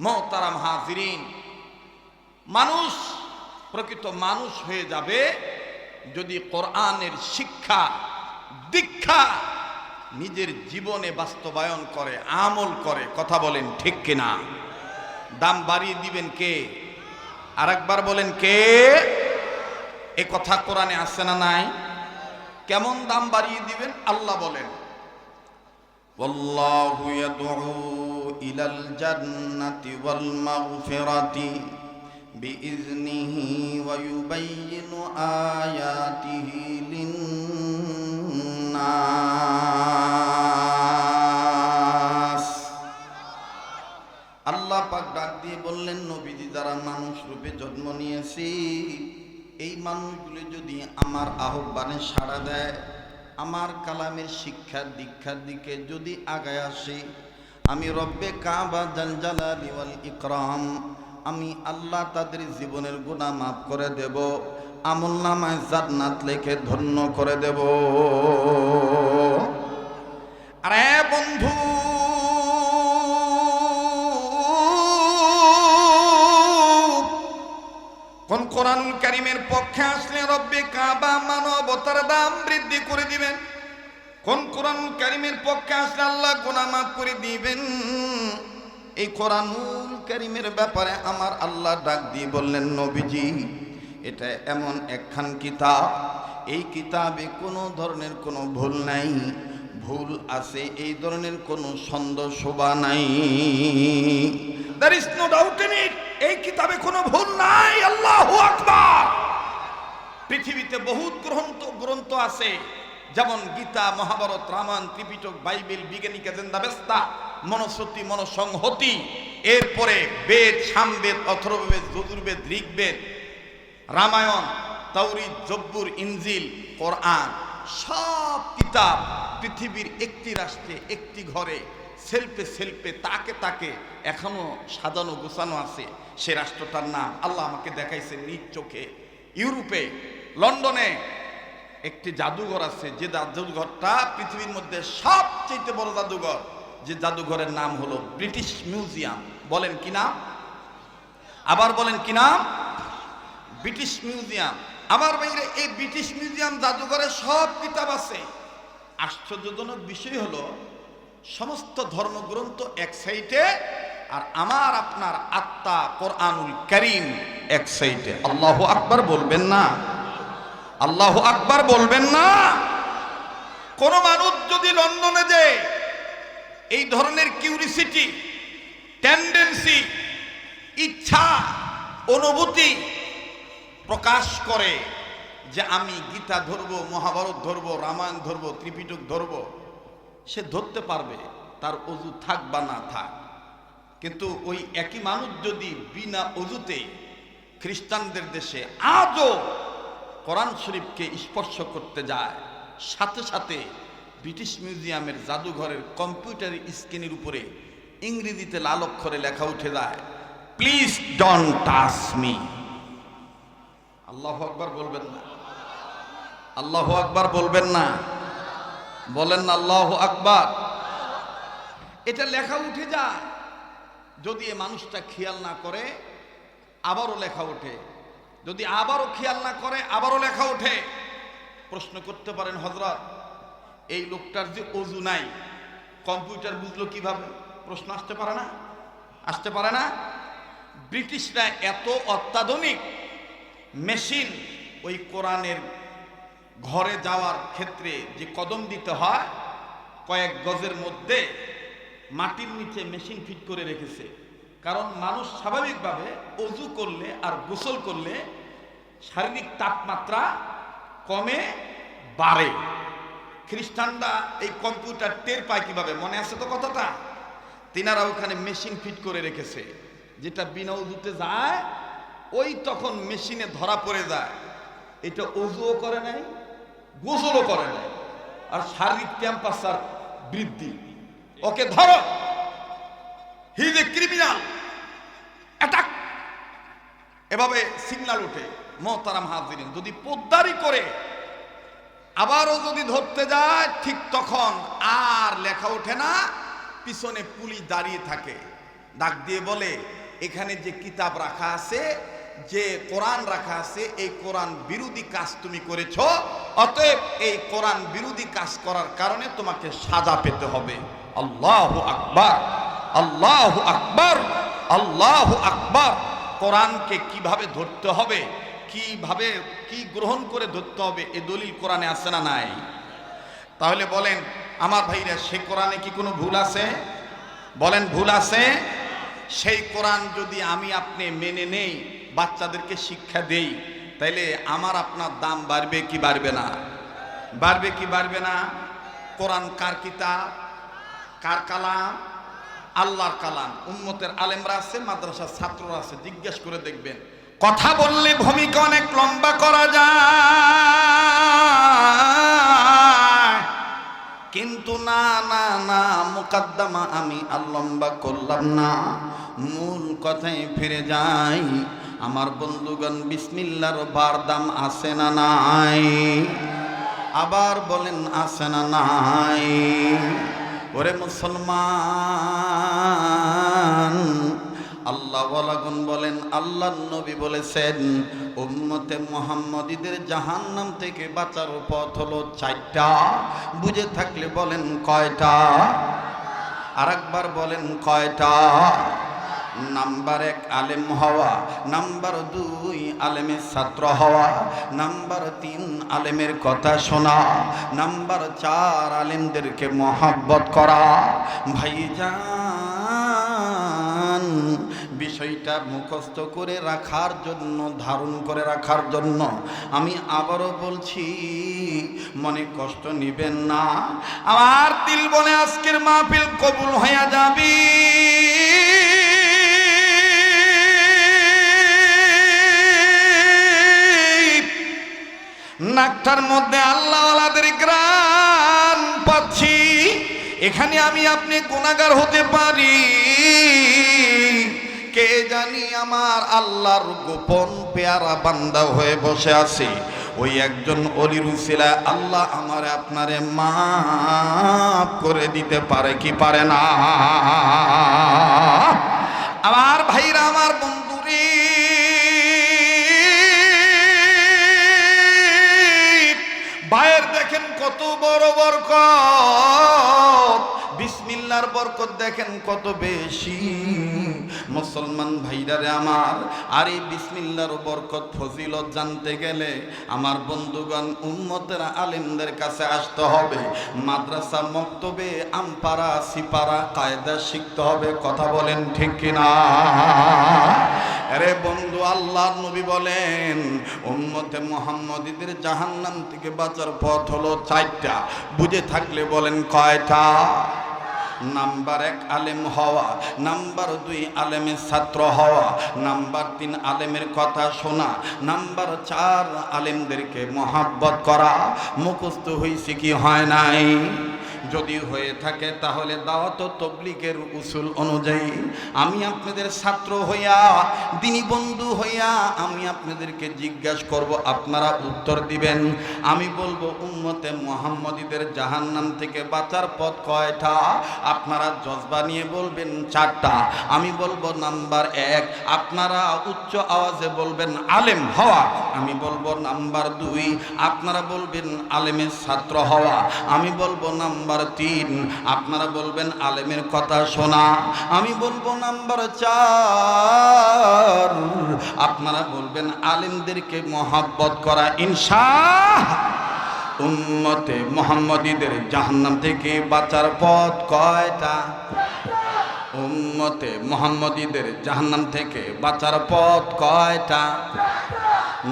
মোহতারাম হাজিরিন, মানুষ প্রকৃত মানুষ হয়ে যাবে যদি কোরআনের শিক্ষা দীক্ষা নিজের জীবনে বাস্তবায়ন করে, আমল করে। কথা বলেন ঠিক কিনা? দাম বাড়িয়ে দিবেন কে? আরেকবার বলেন কে? এ কথা কোরআনে আছে না নাই? কেমন দাম বাড়িয়ে দিবেন? আল্লাহ বলেন, ওয়াল্লাহু ইয়াদউ ইলাল জান্নাতি ওয়াল মাগফিরাতি বিইজনিহি ওয়া ইউবাইয়িনু আয়াতিহি লিন-নাস। আল্লাহ পাক ডাক দিয়ে বললেন, নবীজি যারা মানুষ রূপে জন্ম নিয়েছি, এই মানুষগুলো যদি আমার আহ্বানে সাড়া দেয়, আমার কালামের শিক্ষা দীক্ষার দিকে যদি আগায় আসে, আমি রব্বে কাবা জাল জালালি ওয়াল ইকরাম, আমি আল্লাহ তাদের জীবনের গুনাহ মাফ করে দেব, আমলনামায় জান্নাত লিখে ধন্য করে দেব। আরে বন্ধু, কোন কোরআনুল কারীমের পক্ষে আসলে রব্বে কাবা মানবতার দাম বৃদ্ধি করে দিবেন? কোন কোরআনুল কারীমের পক্ষে আসলে আল্লাহ গুনাহ মাফ করে দিবেন? এই কোরআনুল কারীমের ব্যাপারে আমার আল্লাহ ডাক দিয়ে বললেন, নবীজি এটা এমন একখান কিতাব, এই কিতাবে কোনো ধরনের কোনো ভুল নাই, ভুল আছে এই ধরনের কোনো সন্দেহ শোভা নাই। There is no doubt in it. এই কিতাবে কোনো ভুল নাই। আল্লাহু আকবার। পৃথিবীতে বহুত গ্রন্থ আছে, যেমন গীতা, মহাভারত, রামায়ণ, ত্রিপিটক, বাইবেল, বিজ্ঞানিকা জিন্দাবেস্তা, মনুস্মৃতি, মনুসংহতি, এরপরে বেদ, সামবেদ, অথর্ববেদ, যজুর্বেদ, ঋগ্বেদ, রামায়ণ, তাওরীত, জব্বুর, ইনজিল, কোরআন, সব কিতাব পৃথিবীর একটি রাষ্ট্রে একটি ঘরে সেলফে তাকে তাকে এখনো সাজানো গোছানো আছে। সে রাষ্ট্রটার নাম আল্লাহ আমাকে দেখাইছে নিজ চোখে। ইউরোপে লন্ডনে একটি জাদুঘর আছে, যে জাদুঘরটা পৃথিবীর মধ্যে সবচেয়ে বড় জাদুঘর, যে জাদুঘরের নাম হলো ব্রিটিশ মিউজিয়াম। বলেন কি নাম? আবার বলেন কি নাম? British museum. আমার বাইরে এই ব্রিটিশ মিউজিয়াম জাদুঘরে সব কিতাব আছে। আশ্চর্যজনক বিষয় হলো, সমস্ত ধর্মগ্রন্থ এক সাইডে, আর আমার আপনার আত্মা কোরআনুল কারীম এক সাইডে। আল্লাহু আকবার বলবেন না? আল্লাহু আকবার বলবেন না? কোন মানুষ যদি লন্ডনে যায় এই ধরনের কিউরিসিটি, টেন্ডেন্সি, ইচ্ছা, অনুভূতি প্রকাশ করে যে আমি গীতা ধরবো, মহাভারত ধরবো, রামায়ণ ধরবো, ত্রিপিটক ধরবো, সে ধরতে পারবে, তার অজু থাক বা না থাক। কিন্তু ওই একই মানুষ যদি বিনা অজুতে খ্রিস্টানদের দেশে আজও কোরআন শরীফকে স্পর্শ করতে যায়, সাথে সাথে ব্রিটিশ মিউজিয়ামের জাদুঘরের কম্পিউটারের স্ক্রিনের উপরে ইংরেজিতে লাল অক্ষরে লেখা উঠে যায়, প্লিজ ডোন্ট টাচ মি। আল্লাহু আকবার বলবেন না? আল্লাহু আকবার বলবেন না? বলেন না আল্লাহু আকবার। এটা লেখা উঠে যায়, যদি এ মানুষটা খেয়াল না করে আবারও লেখা ওঠে, যদি আবারও খেয়াল না করে আবারও লেখা ওঠে। প্রশ্ন করতে পারেন, হযরত এই লোকটার যে অজু নাই, কম্পিউটার বুঝলো কিভাবে? প্রশ্ন আসতে পারে না? আসতে পারে না? ব্রিটিশরা এত অত্যাধুনিক মেশিন, ওই কোরআনের ঘরে যাওয়ার ক্ষেত্রে যে কদম দিতে হয়, কয়েক গজের মধ্যে মাটির নিচে মেশিন ফিট করে রেখেছে। কারণ মানুষ স্বাভাবিকভাবে অজু করলে আর গোসল করলে শারীরিক তাপমাত্রা কমে বাড়ে। খ্রিস্টানরা এই কম্পিউটার টের পায় কিভাবে? মনে আছে তো কথাটা? তিনারা ওখানে মেশিন ফিট করে রেখেছে, যেটা বিনা অজুতে যায়, ওই তখন মেশিনে ধরা পড়ে যায় এটা অজুও করে নাই, গোসলও করে নাই, আর শারীরিক টেম্পারেচার বৃদ্ধি। ওকে ধরো, he is a criminal, attack, এভাবে সিগন্যাল ওঠে। মোহতারাম হাজিরিন, যদি পোদ্দারি করে আবারও যদি ধরতে যায়, ঠিক তখন আর লেখা ওঠে না, পিছনে পুলিশ দাঁড়িয়ে থাকে। ডাক দিয়ে বলে, এখানে যে কিতাব রাখা আছে, যে কোরআন রাখা আছে, এই কোরআন বিরোধী কাজ তুমি করেছ, অতএব এই কোরআন বিরোধী কাজ করার কারণে তোমাকে সাজা পেতে হবে। আল্লাহু আকবার, আল্লাহু আকবার, আল্লাহু আকবার। কোরআনকে কিভাবে ধরতে হবে, কিভাবে কি গ্রহণ করে ধরতে হবে, এ দলিল কোরআনে আছে না নাই? তাহলে বলেন আমার ভাইরা, সে কোরআনে কি কোনো ভুল আছে? বলেন ভুল আছে? সেই কোরআন যদি আমি আপনি মেনে নেই, বাচ্চাদেরকে শিক্ষা দেই, তাইলে আমার আপনার দাম বাড়বে কি বাড়বে না? বাড়বে কি বাড়বে না? কোরআন কার কিতাব, কার কালাম? আল্লাহর কালাম। উম্মতের আলেমরা আছে, মাদ্রাসার ছাত্ররা আছে, জিজ্ঞেস করে দেখবেন। কথা বললে ভূমিকা অনেক লম্বা করা যায়, কিন্তু না না না, মুকদ্দমা আমি আর লম্বা করলাম না, মূল কথায় ফিরে যাই। আমার বন্ধুগণ, বিসমিল্লাহর বার দাম আছে না নাই? আবার বলেন আছে না নাই? ওরে মুসলমান, আল্লাহ ওয়ালাগুন বলেন, আল্লাহর নবী বলেছেন, উম্মতে মুহাম্মদীদের জাহান্নাম থেকে বাঁচার পথ হলো 4টা। বুঝে থাকলে বলেন কয়টা? আরেকবার বলেন কয়টা? নাম্বার 1 আলেম হওয়া, নাম্বার 2 আলেমের ছাত্র হওয়া, নাম্বার 3 আলেমের কথা শোনা, নাম্বার 4 আলেমদেরকে মহব্বত করা। ভাইজান, বিষয়টা মুখস্থ করে রাখার জন্য, ধারণ করে রাখার জন্য আমি আবারও বলছি, মনে কষ্ট নিবেন না। আমার দিল বলে আজকের মাহফিল কবুল হয়ে যাবে। নাকটার মধ্যে আল্লাহওয়ালাদের গ্রান পাচ্ছি। এখানে আমি আপনি গুনাহগার হতে পারি, কে জানি আমার আল্লাহর গোপন পেয়ারা বান্দা হয়ে বসে আছি। ওই একজন অলির উসিলা আল্লাহ আমার আপনারে মাফ করে দিতে পারে কি পারে না? আমার ভাইরা, আমার বন্ধুরে, ভাইয়ের দেখেন কত বড় বরকত, বিসমিল্লাহর বরকত দেখেন কত বেশি। মুসলমান ভাইরারে আমার, আর এই বিসমিল্লাহর বরকত ফজিলত জানতে গেলে আমার বন্ধুগণ, উম্মতের আলেমদের কাছে আসতে হবে। মাদ্রাসা, মক্তবে, আমপাড়া, সিপাড়া কায়দা শিখতে হবে। কথা বলেন ঠিক কিনা? আরে বন্ধু, আল্লাহর নবী বলেন, উম্মতে মুহাম্মদীদের জাহান্নাম থেকে বাঁচার পথ হলো 4টা। বুঝে থাকলে বলেন কয়টা? নাম্বার 1 আলেম হওয়া, নাম্বার 2 আলেমের ছাত্র হওয়া, নাম্বার 3 আলেমের কথা শোনা, নাম্বার 4 আলেমদেরকে মহব্বত করা। মুখস্থ হয়েছে কি হয় নাই? যদি হয়ে থাকে তাহলে দাওয়াত ও তাবলীগের উসুল অনুযায়ী আমি আপনাদের ছাত্র হইয়া, দিনী বন্ধু হইয়া আমি আপনাদেরকে জিজ্ঞাসা করব, আপনারা উত্তর দিবেন। আমি বলবো উম্মতে মুহাম্মদীদের জাহান্নাম থেকে বাঁচার পথ কয়টা? আপনারা জজবা নিয়ে বলবেন 4টা। আমি বলবো নাম্বার 1, আপনারা উচ্চ আওয়াজে বলবেন আলেম হওয়া। আমি বলবো নাম্বার 2, আপনারা বলবেন আলেমের ছাত্র হওয়া। আমি বলবো নাম্বার 3, আপনারা বলবেন আলেমের কথা শোনা। আমি বলবো নাম্বার 4, আপনারা বলবেন আলেমদেরকে মহব্বত করা। ইনশাআল্লাহ উম্মতে মুহাম্মদীদের জাহান্নাম থেকে বাঁচার পথ কয়টা? উম্মতে মুহাম্মদীদের জাহান্নাম থেকে বাঁচার পথ কয়টা?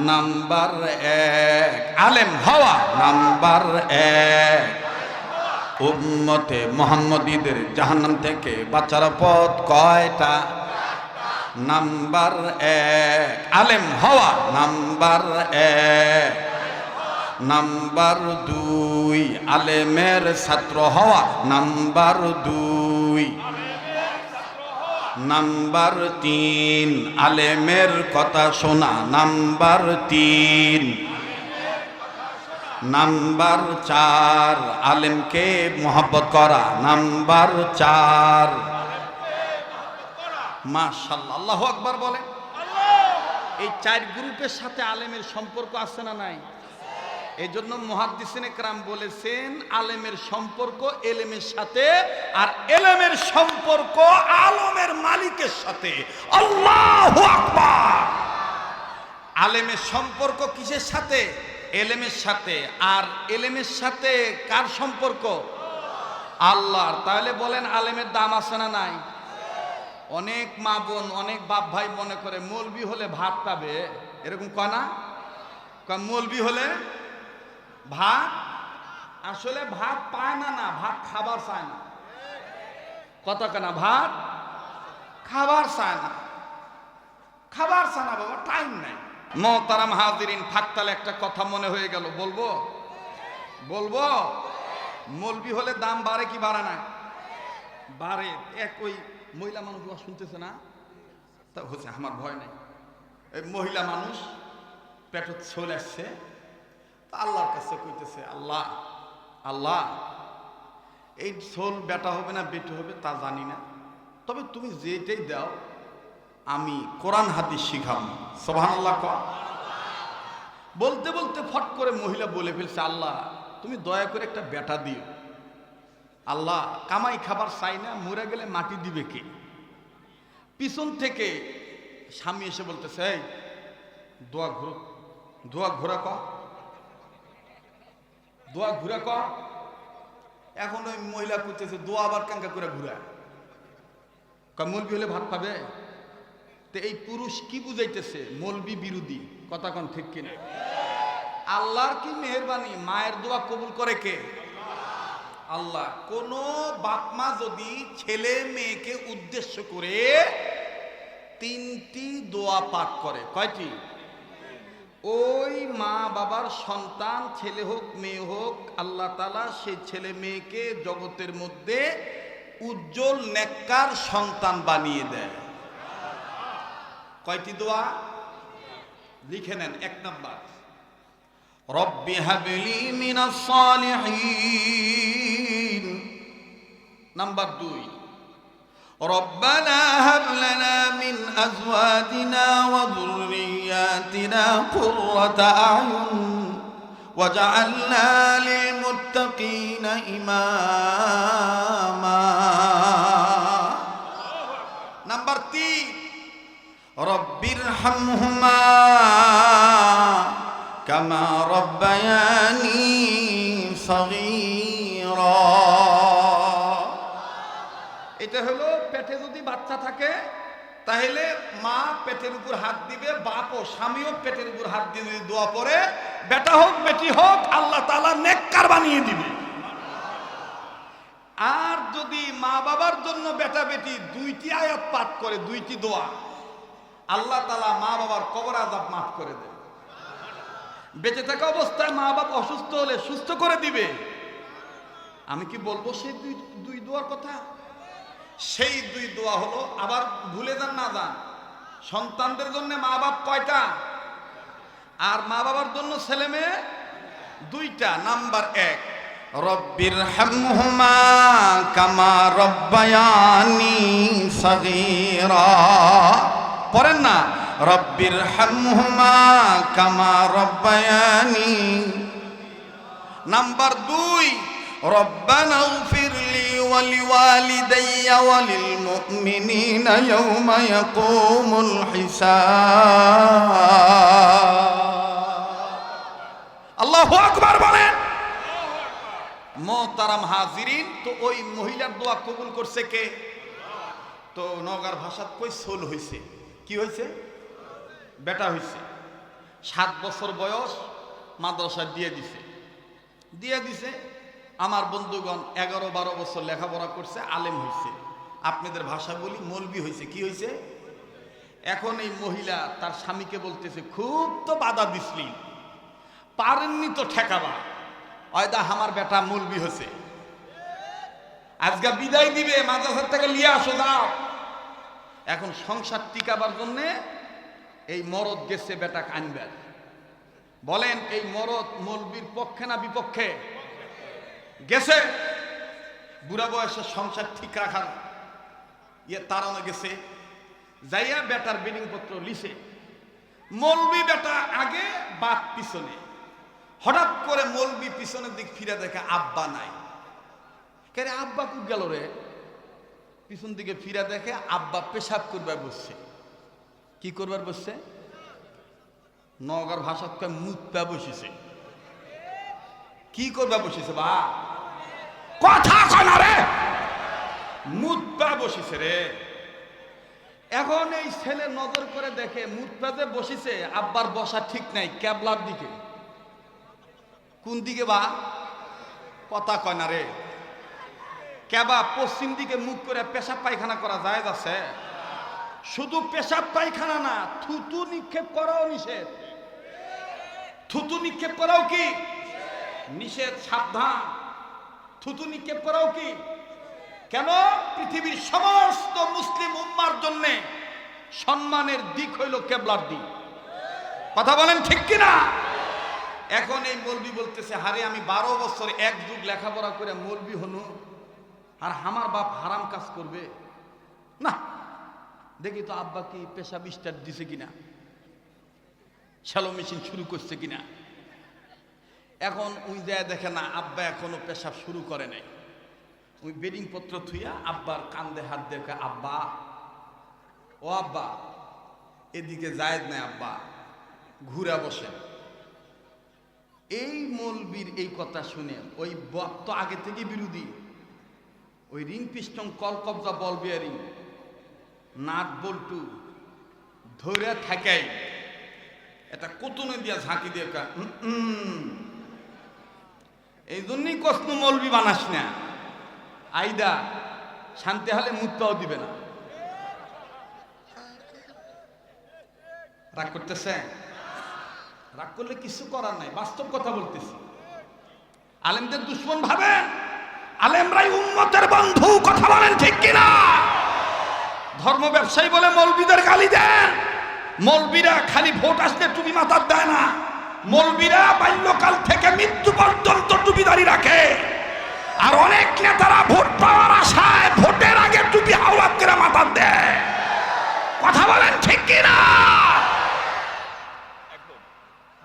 নাম্বার 1 আলেম হওয়া। নাম্বার 1 উম্মতে মুহাম্মদীদের জাহান্নাম থেকে বাঁচার পথ কয়টা? নাম্বার 1 আলেম হওয়া। নাম্বার 1 নাম্বার 2 আলেমের ছাত্র হওয়া। নাম্বার 2 নাম্বার 3 আলেমের কথা শোনা। নাম্বার 3 নাম্বার 4 আলেমকে মহব্বত করা। নাম্বার 4 মাশাআল্লাহ, আল্লাহু আকবার বলেন। এই চার গ্রুপের সাথে আলেমের সম্পর্ক আছে না নাই? এই জন্য মুহাদ্দিসিনে কেরাম বলেছেন আলেমের সম্পর্ক এলেমের সাথে, আর এলেমের সম্পর্ক আলমের মালিকের সাথে। আল্লাহু আকবার। আলেমের সম্পর্ক কিসের সাথে? এলেমের সাথে। আর এলেমের সাথে কার সম্পর্ক? আল্লাহর। তাহলে বলেন আলেমের দাম আছে না নাই? অনেক মা বোন, অনেক বাপ ভাই মনে করে মৌলবি হলে ভাত পাবে, এরকম কয় না? মৌলবি হলে ভাত, আসলে ভাত পায় না, না ভাত খাবার চায় না। কত কেনা ভাত খাবার চায় না, খাবার চায় না বাবা, টাইম নাই। মোহতারাম হাজিরিন, থাকতালে একটা কথা মনে হয়ে গেল, বলবো বলবো মৌলবি হলে দাম বাড়ে কি বাড়ে না? বাড়ে। এক ওই মহিলা মানুষ শুনতেছে না, তা হচ্ছে আমার ভয় নাই। এই মহিলা মানুষ পেটত চলে আসছে, আল্লাহর কাছে কইতেছে, আল্লাহ আল্লাহ, এই সোল বেটা হবে না বেটি হবে তা জানি না, তবে তুমি যেটাই দাও আমি কোরআন হাদিস শিখাবো। সুবহানাল্লাহ। বলতে বলতে ফট করে মহিলা বলে ফেলছে, আল্লাহ তুমি দয়া করে একটা বেটা দিও। আল্লাহ কামাই খাবার চাই না, মরে গেলে মাটি দিবে কে? পিছন থেকে স্বামী এসে বলতেছে, এই দোয়া ঘুরো, দোয়া ঘোরা ক, দোয়া ঘুরা ক। এখন ওই মহিলা করতেছে দোয়া আবার কাঙ্কা করে ঘুরা, মৌলবি হলে ভাত পাবে। তো এই পুরুষ কি বুঝাইতেছে? মৌলবি বিরোধী। কথা কোন ঠিক কিনা? আল্লাহর কি মেহেরবানি, মায়ের দোয়া কবুল করে কে? আল্লাহ। কোন বাপ মা যদি ছেলে মেয়েকে উদ্দেশ্য করে তিনটি দোয়া পাঠ করে, কয়টি? ওই মা বাবার সন্তান ছেলে হোক মেয়ে হোক, আল্লাহ তাআলা সেই ছেলে মেয়েকে জগতের মধ্যে উজ্জ্বল নেককার সন্তান বানিয়ে দেয়। কয়টি দোয়া লিখে নেন? এক নাম্বার, রব্বি হাবলি মিনাস সালিহিন। নাম্বার 2, রব্বানা হাব লানা মিন আজওয়াজিনা ওয়া যুররিয়াতিনা কুররাতা আয়ুন ওয়াজআলনা লিল মুত্তাকিনা ইমামা। নাম্বার 3, রব্বিরহামহুমা কামা রব্বায়ানি সগীরা। এটা হলো পেটে যদি বাচ্চা থাকে তাহলে মা পেটের উপর হাত দিবে, বাপ ও স্বামীও পেটের উপর হাত দিয়ে যদি দোয়া পড়ে, বেটা হোক বেটি হোক আল্লাহ তাআলা নেককার বানিয়ে দিবে। আর যদি মা বাবার জন্য বেটা বেটি 2টি আয়াত পাঠ করে, 2টি দোয়া, আল্লাহ তাআলা মা বাবার কবর আযাব মাফ করে দেবে। বেঁচে থাকা অবস্থায় মা বাবা অসুস্থ হলে সুস্থ করে দিবে। আমি কি বলবো সেই দুই দোয়ার কথা? সেই 2 দোয়া হলো, আবার ভুলে যান না যান, সন্তানদের জন্য মা বাপ কয়টা? আর মা বাবার জন্য ছেলে মেয়ে 2টা। নাম্বার 1, রব্বিরহামহুমা কামা রব্বায়ানি সগীরা। পড়েন না, রব্বিরহামহুমা কামা রব্বায়ানি। নাম্বার 2, রব্বানা ইগফিরলি ওয়া লিওয়ালিদাইয়া ওয়া লিল মুমিনিনা ইয়াওমা ইয়াকুমুল হিসাব। আল্লাহু আকবার বলেন। মোহতারাম হাজিরিন, তো ওই মহিলার দোয়া কবুল করছে কে? তো নওগাঁর ভাষাত কই সোল হইছে। কি হয়েছে? বেটা হইছে। 7 বছর বয়স, মাদ্রাসা দিয়ে দিছে। আমার বন্ধুগণ 11-12 বছর লেখাপড়া করছে, আলেম হইছে। আপনাদের ভাষা বলি মৌলবি হইছে। কি হইছে? এখন এই মহিলা তার স্বামীকে বলতেছে, খুব তো বাধা দিসলি, পারেননি তো ঠেকাবা, ওইদা আমার বেটা মৌলবি হয়েছে, আজকে বিদায় দিবে, মাদ্রাসা থেকে লিয়ে আসো যাও। এখন সংসার টিকাবার জন্য এই মরদ গেছে বেটা আনবে। বলেন এই মরদ মৌলবির পক্ষে না বিপক্ষে? গেছে। বুড়া বয়সে সংসার ঠিক রাখার তারানো গেছে। যাইয়া বেটার বেডিং পত্র লিছে। মৌলবি বেটা আগে, বাপ পিছনে। হঠাৎ করে মৌলবি পিছনের দিক ফিরে দেখে আব্বা নাই। কে রে, আব্বা কুট গেল রে? পিছন দিকে ফিরে দেখে আব্বা পেশাব করবার বসছে। কি করবার বসছে? নগর ভাষা মুতপা বসেছে। কি করবা বসেছে? বা কথা কয় না রে, মুতপা বসেছে রে। এখন এই ছেলে নজর করে দেখে মুতপা যে বসেছে, আব্বার বসা ঠিক নাই, ক্যাবলার দিকে। কোন দিকে? বা কথা কয় না রে। কেবা পশ্চিম দিকে মুখ করে পেশাব পায়খানা করা যায় আছে? শুধু পেশাব পায়খানা না, থুতু নিক্ষেপ করাও নিষেধ। থুতু নিক্ষেপ করাও কি নিষেধ? সাবধান। থুতু নিক্ষেপ করাও কি? কেন? পৃথিবীর সমস্ত মুসলিম উম্মার জন্য সম্মানের দিক হইল কেবলার দিক। কথা বলেন ঠিক কিনা? এখন এই মৌলবি বলতেছে, হারে আমি 12 বছর এক যুগ লেখাপড়া করে মৌলবি হনু, আর আমার বাপ হারাম কাজ করবে না। দেখি তো আব্বা কি পেশাব স্টার্ট দিছে কিনা, শ্যালো মেশিন শুরু করছে কিনা। এখন ওই যায় দেখে না, আব্বা এখনো পেশাব শুরু করে নাই। ওই বেডিং পত্র থুইয়া আব্বার কান্দে হাত দেখে, আব্বা, ও আব্বা, এদিকে জায়েজ নাই আব্বা, ঘুরে বসে। এই মৌলবীর এই কথা শুনে ওই বক্ত আগে থেকে বিরোধী, ওই রিং পিস্টন, কল কবজা, বল বিয়ারিং, নাট বল্টু ধরে থাকাই এটা কুতুনে দিয়া ঝাঁকি দিয়ে এই জন্যই কষ্ট মৌলবি বানাস না। আইদা শান্তি হলে মুতটাও দিবে না। রাগ করতেছে? রাগ করলে কিছু করার নাই, বাস্তব কথা বলতেছি। আলেমদের দুশ্মন ভাবেন, আলেমরাই উম্মতের বন্ধু। কথা বলেন ঠিক কিনা? ধর্ম ব্যবসায়ী বলে মৌলবীদের গালি দেন। মৌলবীরা খালি ভোট আসলে টুপি মাথার দেয় না, মৌলবীরা বাল্যকাল থেকে মৃত্যু পর্যন্ত টুপি দাঁড়িয়ে রাখে। আর অনেক নেতারা ভোট পাওয়ার আশায় ভোটের আগে টুপি হাওলাত করে মাথার দেয়। কথা বলেন ঠিক কিনা?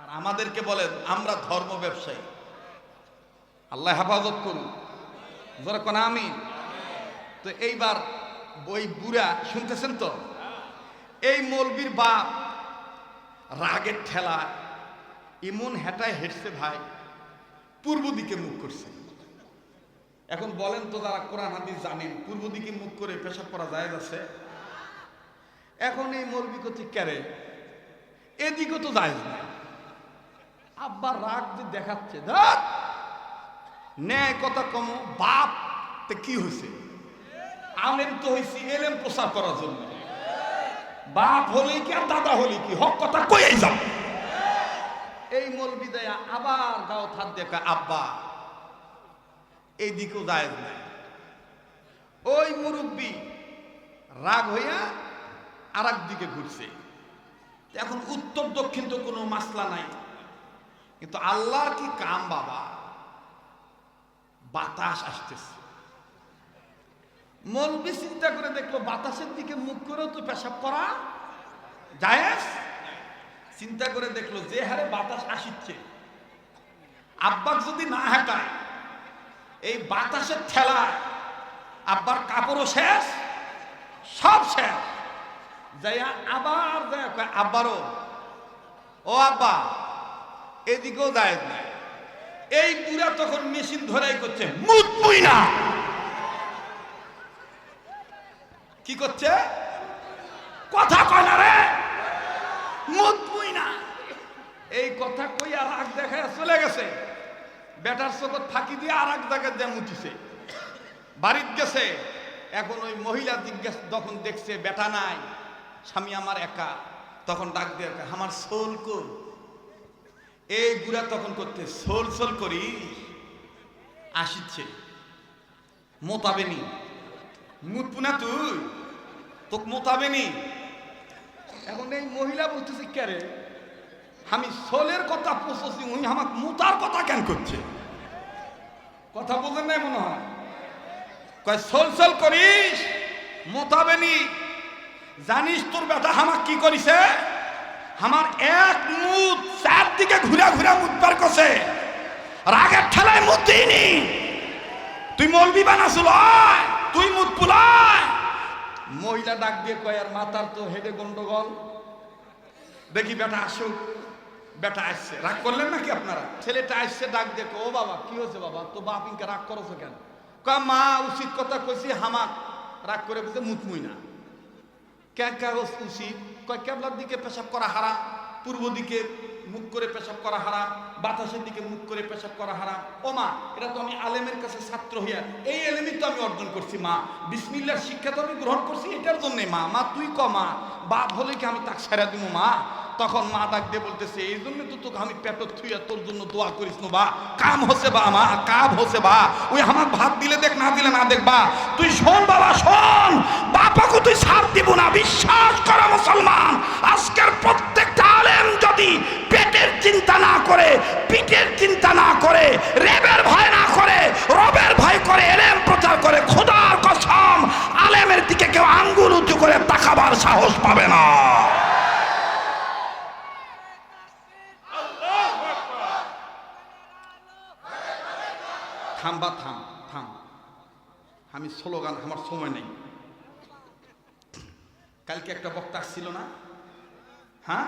আর আমাদেরকে বলেন আমরা ধর্ম ব্যবসায়ী। আল্লাহ হেফাজত করুন। যারা কোন আমি তো এইবার ওই বুড়া শুনতেছেন তো, এই মৌলবীর বাপ রাগের ঠেলা এমন হেঁটায় হেঁটছে ভাই, পূর্ব দিকে মুখ করছে। এখন বলেন তো, যারা কোরআন হাদিস জানেন, পূর্ব দিকে মুখ করে পেশাব করা জায়েজ আছে? এখন এই মৌলবী কর্তৃক কেরে এদিকে তো জায়েজ নাই। আব্বার রাগ যে দেখাচ্ছে, ন্যায় কথা কম। বাপ তে কি হয়েছে? আলেম তো হয়েছি এলেম প্রচার করার জন্য। বাপ হলে কি আর দাদা হলে কি, হক কথা কই যাও। এই মৌলবি দেয়া আবার গাও থাক দেখা, আব্বা এইদিকেও জায়েজ নাই। ওই মুরব্বী রাগ হইয়া আর এক দিকে ঘুরছে। এখন উত্তর দক্ষিণ তো কোনো মাসলা নাই, কিন্তু আল্লাহর কি কাম বাবা, বাতাস আসতেছে। মৌলবি চিন্তা করে দেখলো বাতাসের দিকে মুখ করেও তো পেশাব করা জায়েজ। চিন্তা করে দেখলো যে হারে বাতাস আসিচ্ছে, আব্বা যদি না হাঁটায় এই বাতাসের ঠেলা, আব্বার কাপড়ও শেষ, সব শেষ। যাইয়া আবার যায় আব্বারও, ও আব্বা এদিকেও জায়েজ নাই। এই বুড়া তখন মেশিন ধরাই করছে, মুতবই না। কি করছে? কথা কয় না রে, মুতবই না। এই কথা কই আর রাগ দেখায় চলে গেছে। বেটার চোখত ফাঁকি দিয়ে আর এক জায়গায় দিয়ে মুতিছে, বাড়িতে গেছে। এখন ওই মহিলা জিজ্ঞাসা যখন দেখছে বেটা নাই, স্বামী আমার একা, তখন ডাক দিয়ে আমার সোল কর। এই বুড়া তখন করতে সোল সোল করি আসিচ্ছে, মোতাবেনি মুতপু না তুই, তোকে মোতাবেনি। এখন এই মহিলা বলতেছে কে রে, আমি সোলের কথা পৌঁছছি, উনি আমাকে মুতার কথা কেন করছে? কথা বোঝেন নাই মনে হয়। কয় সোল সোল করিস মোতাবেনি। জানিস তোর বেটা হামাক কি করিছে? আমার এক মুদ চারদিকে ঘুরা ঘুরা মুদ বার করছে, রাগের ঠেলায় মুদ দিইনি। তুই মলবি বানাসুল, তুই মুদ পুলায়। মহিলা ডাক দিয়ে কয়, আর মাতার তো হেডে গন্ডগোল, দেখি বেটা আসুক। বেটা আসছে, রাগ করলেন নাকি আপনারা? ছেলেটা আসছে, ডাক দেখো, ও বাবা কি হয়েছে বাবা, তো বাপ ইনকে রাগ করছো কেন? কয় মা উচিত কথা কইছি, হামাক রাগ করে বলছে মুতমুই না। উচিত কয় কেবলার দিকে পেশাব করা হারাম, পূর্ব দিকে মুখ করে পেশাব করা হারাম, বাতাসের দিকে মুখ করে পেশাব করা হারাম। ও মা, এটা তো আমি আলেমের কাছে ছাত্র হইয়া এই এলেমই তো আমি অর্জন করছি মা, বিসমিল্লাহর শিক্ষা তো আমি গ্রহণ করছি এটার জন্যে মা। মা তুই ক মা, বাপ হলে কি আমি তাক ছেড়ে দিব মা? তখন মা ডাক দিয়ে বলতেছে, এই জন্য তো তোকে আমি পেটত থুইয়া তোর জন্য দোয়া করিস না বা, কাম হচ্ছে বা মা, কাম হচ্ছে বা। ওই আমার ভাত দিলে দেখ, না দিলে না দেখবা। তুই শোন বাবা শোন, বাপাকে তুই ছাড় দিব না, বিশ্বাস করা মুসলমান। আজকের প্রত্যেকটা আলেম যদি পেটের চিন্তা না করে, পিঠের চিন্তা না করে, রেবের ভয় না করে, রবের ভয় করে এলেম প্রচার করে, খোদার কসম আলেমের দিকে কেউ আঙ্গুল উঁচু করে তাকাবার সাহস পাবে না। থামবা, থাম থাম, আমি স্লোগান, আমার সময় নেই। কালকে একটা বক্তা আসছিল না? হ্যাঁ,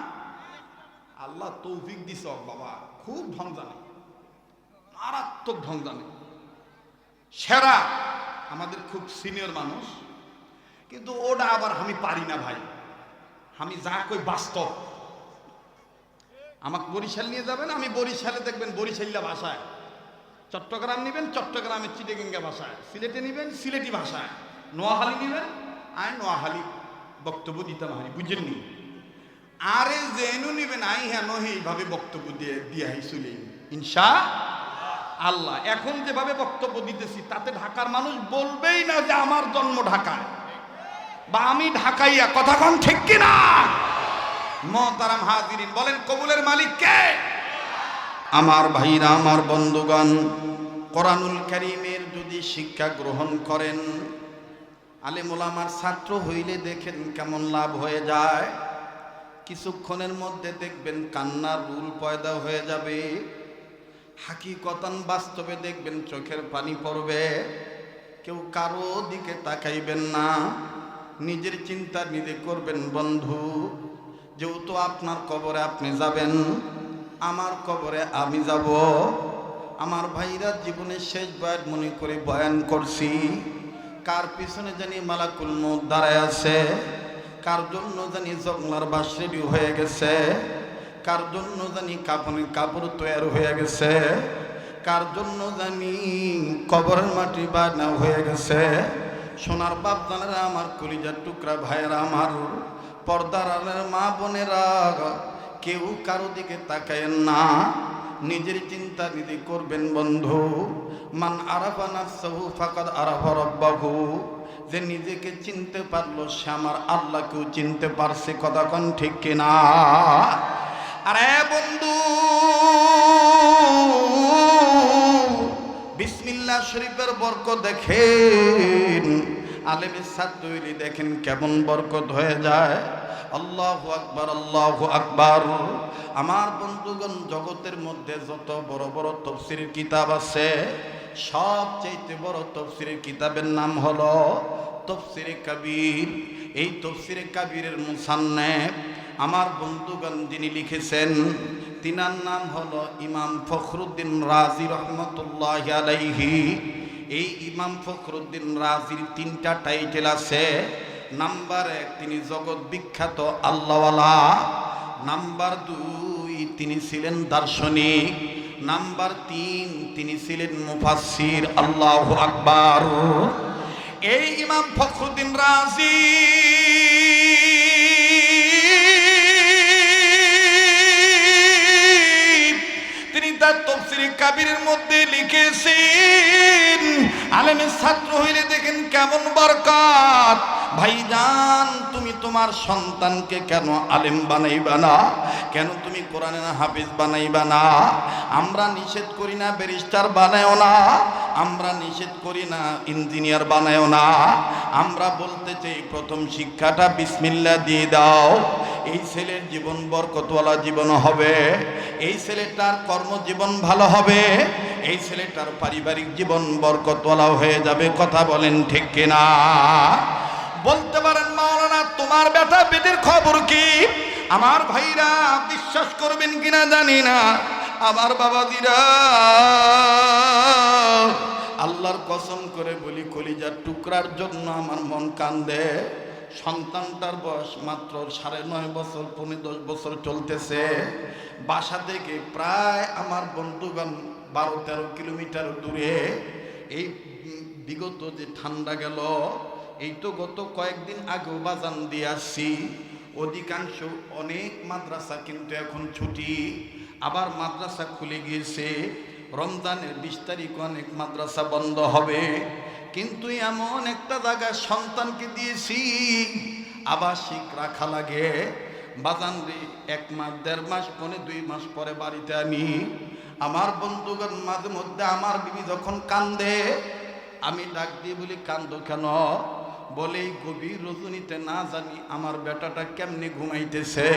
আল্লাহ তৌফিক দিছ বাবা, খুব ঢং জানে, মারাত্মক ঢং জানে, সেরা, আমাদের খুব সিনিয়র মানুষ। কিন্তু ওটা আবার আমি পারি না ভাই, আমি যা কই বাস্তব। আমাকে বরিশাল নিয়ে যাবেন, আমি বরিশালে দেখবেন বরিশাল্লা ভাষায়, চট্টগ্রাম নিবেন চট্টগ্রামের চিটাগাঙ্গা ভাষায়, সিলেটে নিবেন সিলেটি ভাষায়, নোয়াখালী নিবেন আয় নোয়াখালী বক্তব্য দিতাম হারি, বুঝেননি? আরে যেন নিবেন আই হ্যাঁ নহি এইভাবে বক্তব্য দিয়ে চলে ইনশা আল্লাহ। এখন যেভাবে বক্তব্য দিতেছি তাতে ঢাকার মানুষ বলবেই না যে আমার জন্ম ঢাকায় বা আমি ঢাকাইয়া, কথা কন ঠিক কিনা? মুহতারাম হাজিরিন, বলেন কবুলের মালিক কে? আমার ভাইরা, আমার বন্ধুগণ, কোরআনুল কারীমের যদি শিক্ষা গ্রহণ করেন, আলেম ওলামার ছাত্র হইলে দেখেন কেমন লাভ হয়ে যায়। কিছুক্ষণের মধ্যে দেখবেন কান্নার রুল পয়দা হয়ে যাবে, হাকিকতান বাস্তবে দেখবেন চোখের পানি পড়বে। কেউ কারো দিকে তাকাইবেন না, নিজের চিন্তা নিজে করবেন। বন্ধু, যেহেতু আপনার কবরে আপনি যাবেন, আমার কবরে আমি যাব। আমার ভাইরা, জীবনের শেষ বয়ান মনে করে বয়ান করছি। কার পিছনে জানি মালাকুল মউত দাঁড়ায় আছে, কার জন্য জানি জংলার বাস রেডি হয়ে গেছে, কার জন্য জানি কাপড়ের কাপড় তৈরি হয়ে গেছে, কার জন্য জানি কবরের মাটি বানা হয়ে গেছে। সোনার বাপ জানেরা, আমার কলিজার টুকরা ভাইয়েরা, আমার পর্দার আলের মা বোনেরা, কেউ কারো দিকে তাকায়েন না, নিজের চিন্তা নিজে করবেন। বন্ধু, মান আরাফা নাফসাহু ফাকাদ আরাফা রাব্বাহু, যে নিজেকে চিনতে পারলো সে আমার আল্লাহকেও চিনতে পারছে। কথা কোন ঠিক কিনা? আরে বন্ধু, বিসমিল্লাহ শরীফের বরকত দেখেন, আলেমের ছাত্র হইলে দেখেন কেমন বরকত হয়ে যায়। আল্লাহু আকবার, আল্লাহু আকবার। আমার বন্ধুগণ, জগতের মধ্যে যত বড় বড় তাফসীরের কিতাব আছে, সবচেয়ে বড় তাফসীরের কিতাবের নাম হলো তাফসীরে কবির। এই তাফসীরে কবিরের মুসান্নিফ আমার বন্ধুগণ যিনি লিখেছেন, তিনার নাম হলো ইমাম ফখরুদ্দীন রাজি রহমতুল্লাহি আলাইহি। এই ইমাম ফখরুদ্দীন রাজির তিনটা টাইটেল আছে। নাম্বার 1, তিনি জগৎ বিখ্যাত আল্লাহওয়ালা। নাম্বার 2, তিনি ছিলেন দার্শনিক। নাম্বার 3, তিনি ছিলেন মুফাসসির। আল্লাহু আকবার। এই ইমাম ফখরুদ্দীন রাজি তিনি তার তাফসীরে কবিরের মধ্যে লিখেছেন, আলেমের ছাত্র হইলে দেখেন কেমন বরকত। ভাইজান, তুমি তোমার সন্তানকে কেন আলেম বানাইবা না? কেন তুমি কোরআনের হাফেজ বানাইবা না? আমরা নিষেধ করি না ব্যারিস্টার বানায়ও না, আমরা নিষেধ করি না ইঞ্জিনিয়ার বানায়ও না। আমরা বলতে চাই প্রথম শিক্ষাটা বিসমিল্লাহ দিয়ে দাও। এই ছেলের জীবন বরকতওয়ালা জীবন হবে, এই ছেলেটার কর্মজীবন ভালো হবে, এই ছেলেটার পারিবারিক জীবন বরকতওয়ালা হয়ে যাবে। কথা বলেন ঠিক কিনা? বলতে পারেন মাওলানা তোমার বেটা বেটির খবর কি? আমার ভাইরা বিশ্বাস করবেন কিনা জানি না, আমার বাবাজিরা আল্লাহর কসম করে বলি, কলিজার টুকরার জন্য আমার মন কান্দে। সন্তানটার বয়স মাত্র 9.5 বছর, 10 বছর চলতেছে। বাসা থেকে প্রায় আমার বন্ধুগণ 12-13 কিলোমিটার দূরে। এই বিগত যে ঠান্ডা গেল, এই তো গত কয়েকদিন আগেও বাজান দিয়ে আসছি। অধিকাংশ অনেক মাদ্রাসা কিন্তু এখন ছুটি, আবার মাদ্রাসা খুলে গিয়েছে। রমজানের 20 তারিখ অনেক মাদ্রাসা বন্ধ হবে। কিন্তু এমন একটা জায়গায় সন্তানকে দিয়েছি, আবাসিক রাখা লাগে। বাজান রে 1 মাস, 1.5 মাস, 2 মাস পরে বাড়িতে আনি। আমার বন্ধুগণ মাঝে মধ্যে আমার বিবি যখন কান্দে, আমি ডাক দিয়ে বলি কান্দো কেন? বলে এই গভীর রজনীতে না জানি আমার বেটাটা কেমনে ঘুমাইতেছে।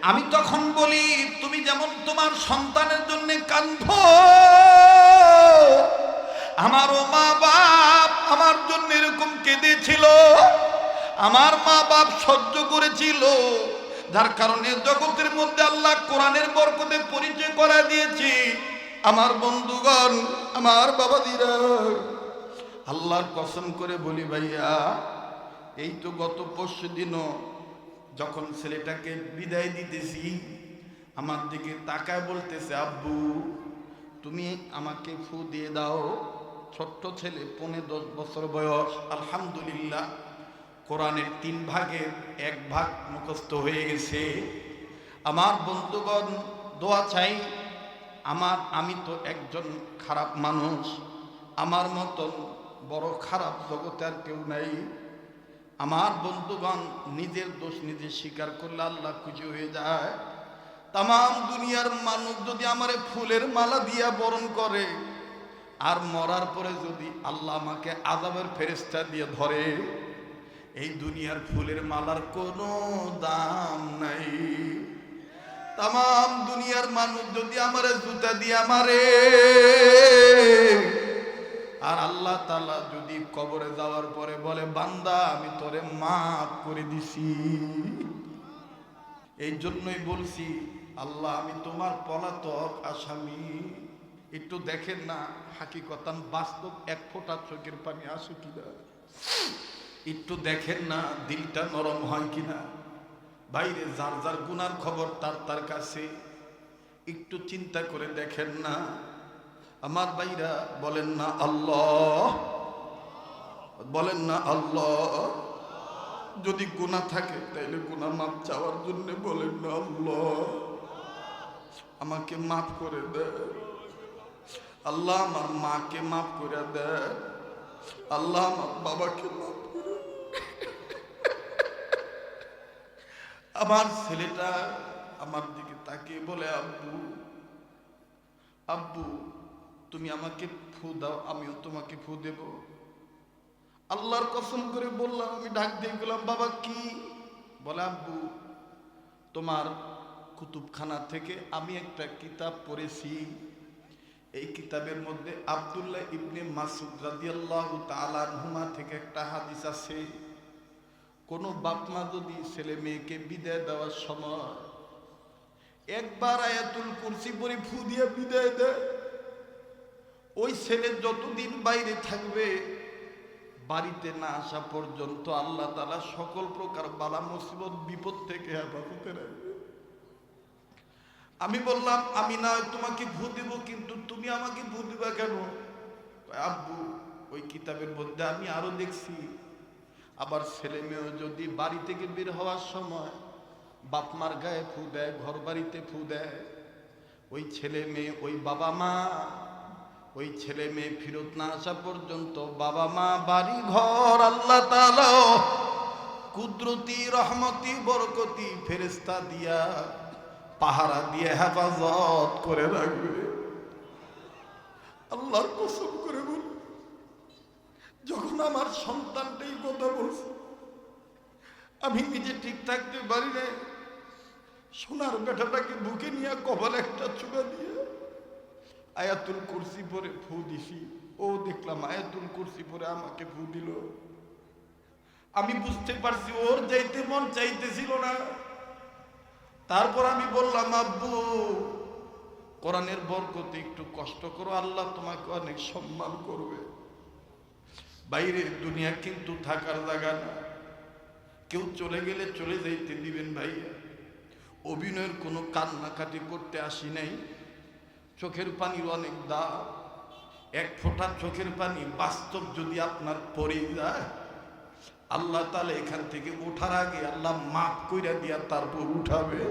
আমি তখন বলি তুমি যেমন তোমার সন্তানের জন্য কাঁদো, আমারও মা বাপ আমার জন্য এরকম কেঁদেছিল। আমার মা বাপ সহ্য করেছিল, যার কারণে জগতের মধ্যে আল্লাহ কোরআনের বরকতে পরিচয় করা দিয়েছি। আমার বন্ধুগণ, আমার বাবাদিরা, আল্লাহর কসম করে বলি ভাইয়া, এই তো গত 5 দিনও যখন ছেলেটাকে বিদায় দিতেছি, আমার দিকে তাকায় বলতেছে আব্বু তুমি আমাকে ফু দিয়ে দাও। ছোট্ট ছেলে, 15-10 বছর বয়স। আলহামদুলিল্লাহ কোরআনের 3 ভাগের 1 ভাগ মুখস্থ হয়ে গেছে। আমার বন্ধুগণ দোয়া চাই। আমি তো একজন খারাপ মানুষ, আমার মতন বড় খারাপ জগতে আর কেউ নাই। আমার বন্ধুগণ নিজের দোষ নিজে স্বীকার করলে আল্লাহ খুশি হয়ে যায়। তাম দুনিয়ার মানুষ যদি আমারে ফুলের মালা দিয়া বরণ করে, আর মরার পরে যদি আল্লাহ আমাকে আযাবের ফেরেশতা দিয়ে ধরে, এই দুনিয়ার ফুলের মালার কোনো দাম নাই। তাম দুনিয়ার মানুষ যদি আমারে জুতা দিয়ে আমারে, আর আল্লাহ তাআলা যদি কবরে যাওয়ার পরে বলে বান্দা আমি তোরে মাফ করে দিছি, এই জন্যই বলছি আল্লাহ আমি তোমার পলাতক আসামি। একটু দেখেন না হাকিকতান বাস্তব 1 ফোঁটা চোখের পানি আসে কিনা, একটু দেখেন না দিলটা নরম হয় কিনা। বাইরে যার যার গুনার খবর তার কাছে, একটু চিন্তা করে দেখেন না। আমার ভাইরা বলেন না আল্লাহ, বলেন না আল্লাহ। যদি গুনাহ থাকে তাইলে গুনাহ মাফ চাওয়ার জন্য বলেন না আল্লাহ আমাকে মাফ করে দেন, আল্লাহ আমার মাকে মাফ করে দেন, আল্লাহ আমার বাবাকে মাফ করে। আমার ছেলেটা আমার দিকে তাকিয়ে বলে আব্বু আব্বু তুমি আমাকে ফু দাও, আমিও তোমাকে ফু দেব। আল্লাহর কসম করে বললাম, আমি ডাক দিয়ে গেলাম বাবা কি? বলে আব্বু তোমার কুতুবখানা থেকে আমি একটা কিতাব পড়েছি, এই কিতাবের মধ্যে আব্দুল্লাহ ইবনে মাসউদ রাদিয়াল্লাহু তাআলা আনহুমা থেকে একটা হাদিস আছে, কোন বাপ মা যদি ছেলে মেয়েকে বিদায় দেওয়ার সময় একবার আয়াতুল কুরসি পড়ে ফু দিয়ে বিদায় দেয়, ওই ছেলে যতদিন বাইরে থাকবে বাড়িতে না আসা পর্যন্ত আল্লাহ তাআলা সকল প্রকার বালা মুসিবত বিপদ থেকে হেফাজতে রাখবে। আমি বললাম আমি না তোমাকে ফু দিব, কিন্তু তুমি আমাকে ফু দিবা কেন? আব্বু ওই কিতাবের মধ্যে আমি আরো দেখছি, আবার ছেলে মেয়ে যদি বাড়ি থেকে বের হওয়ার সময় বাপ মার গায়ে ফু দেয়, ঘর বাড়িতে ফু দেয়, ওই ছেলে মেয়ে ওই বাবা মা ওই ছেলে মেয়ে ফেরত না আসা পর্যন্ত বাবা মা বাড়ি ঘর আল্লাহ তাআলা কুদরতি রহমতি বরকতি ফেরেশতা দিয়া পাহারা দিয়ে হেফাজত করে রাখবে। আল্লাহর কসম করে বল, যখন আমার সন্তানটাই কথা বলছে আমি নিজে ঠিক থাকতে পারি না, সোনার বেটাটাকে বুকে নিয়ে কপালে একটা চুবা দিয়ে আয়াতুল কুরসি পরে ফু দিছি। ও দেখলাম আয়াতুল কুরসি পরে আমাকে ফু দিল। আমি বুঝতে পারছি ওর যাইতে মন চাইতেছিল না। তারপর আমি বললাম, আব্বু কোরআনের বরকতে একটু কষ্ট করো, আল্লাহ তোমাকে অনেক সম্মান করবে। বাইরের দুনিয়া কিন্তু থাকার জায়গা না, কেউ চলে গেলে চলে যাইতে দিবেন ভাইয়া। অভিনয়ের কোনো কান্নাকাটি করতে আসি নাই। চোখের পানির অনেক দাম। এক ফোঁটা চোখের পানি বাস্তব যদি আপনার পড়ে যায়, আল্লাহ তাআলা এখান থেকে ওঠার আগে আল্লাহ মাফ কইরা দিয়া তারপর উঠাবে।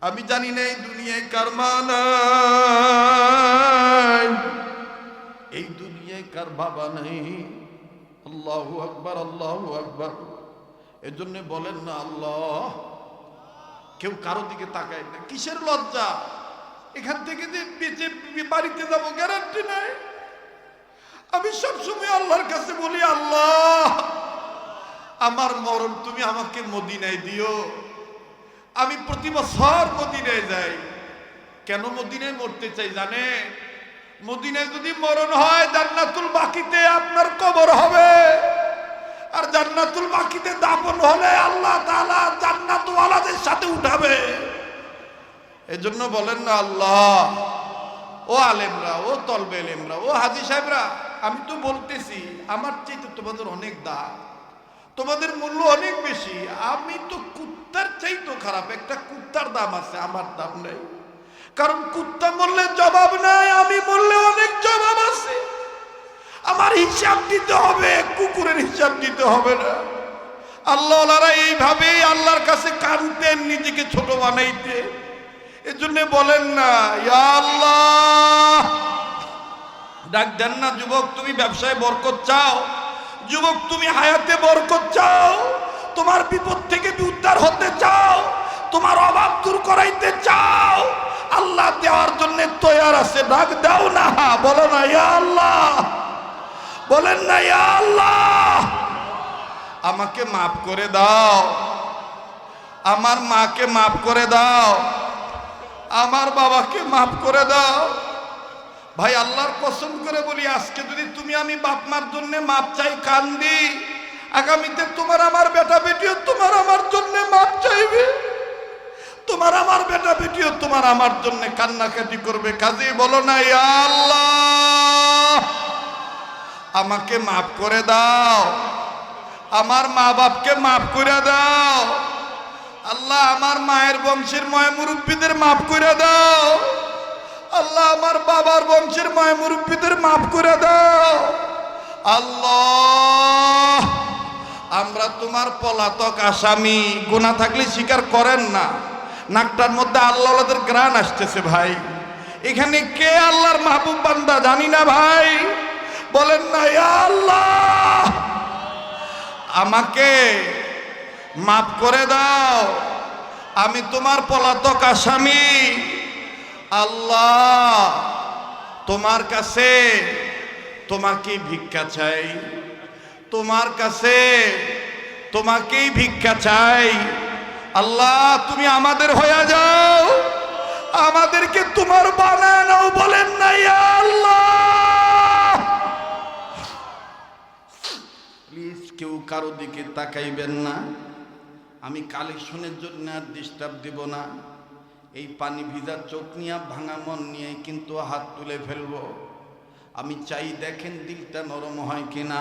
আমি জানি না এই দুনিয়ায় কার মা নাই, এই দুনিয়ায় কার বাবা নাই। আল্লাহু আকবার, আল্লাহু আকবার। এজন্য বলেন না আল্লাহ। কেউ কারো দিকে তাকায় না, কিসের লজ্জা? এখান থেকে যে বেঁচে বাড়িতে যাবো গ্যারান্টি নাই। আমি সবসময় আল্লাহর কাছে বলি, আল্লাহ আমার মরণ তুমি আমাকে মদিনায় দিও। আমি প্রতি বছর মদিনায় যাই। কেন মদিনায় মরতে চাই জানে? মদিনায় যদি মরণ হয় জান্নাতুল বাকিতে আপনার কবর হবে, আর জান্নাতুল বাকিতে দাফন হলে আল্লাহ তাআলা জান্নাতওয়ালাদের সাথে উঠাবে। এজন্য বলেন না আল্লাহ। ও আলেমরা, ও তলবে আলেমরা, ও হাজী সাহেবরা, আমি তো বলতেছি আমার চাইতে তোমাদের অনেক দাম, তোমাদের মূল্য অনেক বেশি। আমি তো কুত্তার চাইতে খারাপ। একটা কুত্তার দাম আছে, আমার দাম নেই। কারণ কুত্তা মরলে জবাব নাই, আমি মরলে অনেক জবাব আছে। আমার হিসাব দিতে হবে, কুকুরের হিসাব দিতে হবে না। আল্লাহওয়ালারা এইভাবেই আল্লাহর কাছে কাঁদতেন, নিজেকে ছোট বানাইতে। এজন্য বলেন না ইয়া আল্লাহ। ডাক দেন না, যুবক তুমি ব্যবসায় বরকত চাও, যুবক তুমি হায়াতে বরকত চাও, তোমার বিপদ থেকে উদ্ধার হতে চাও, তোমার অভাব দূর করাইতে চাও, আল্লাহ দেওয়ার জন্য তৈয়ার আছে। ডাক দাও না, বলো না ইয়া আল্লাহ। বলেন না ইয়া আল্লাহ আমাকে মাফ করে দাও, আমার মাকে মাফ করে দাও, আমার বাবাকে মাফ করে দাও। ভাই আল্লাহর কসম করে বলি, আজকে যদি তুমি আমি বাপ মার জন্য মাপ চাই, কান্দি, আগামীতে তোমার আমার বেটা বেটিও তোমার আমার জন্য মাপ চাইবে। তোমার আমার বেটা বেটিও তোমার আমার জন্য কান্নাকাটি করবে। কাজেই বলো না ইয়া আল্লাহ আমাকে মাফ করে দাও, আমার মা বাপকে মাফ করে দাও। আল্লাহ আমার মায়ের বংশের ময় মুরব্বীদের মাফ করে দাও। আল্লাহ আমার বাবার বংশের ময় মুরব্বীদের মাফ করে দাও। আল্লাহ আমরা তোমার পলাতক আসামি, গুনাহ থাকলে স্বীকার করেন না। নাকটার মধ্যে আল্লাহওয়ালাদের গ্রাণ আসতেছে ভাই। এখানে কে আল্লাহর মাহবুব বান্দা জানি না ভাই। বলেন না ইয়া আল্লাহ আমাকে মাফ করে দাও, আমি তোমার পলাতক আসামি। আল্লাহ তোমার কাছে তোমাকেই ভিক্ষা চাই, তোমার কাছে তোমাকেই ভিক্ষা চাই। আল্লাহ তুমি আমাদের হয়ে যাও, আমাদেরকে তোমার বানায় নাও। বলেন না ইয়া আল্লাহ। প্লিজ কেউ কারো দিকে তাকাইবেন না। আমি কালেকশনের জন্য আর ডিস্টার্ব দেব না। এই পানি ভিজা চোখ নিয়ে ভাঙা মন নিয়ে কিন্তু হাত তুলে ফেলবো। আমি চাই দেখেন দিলটা নরম হয় কিনা।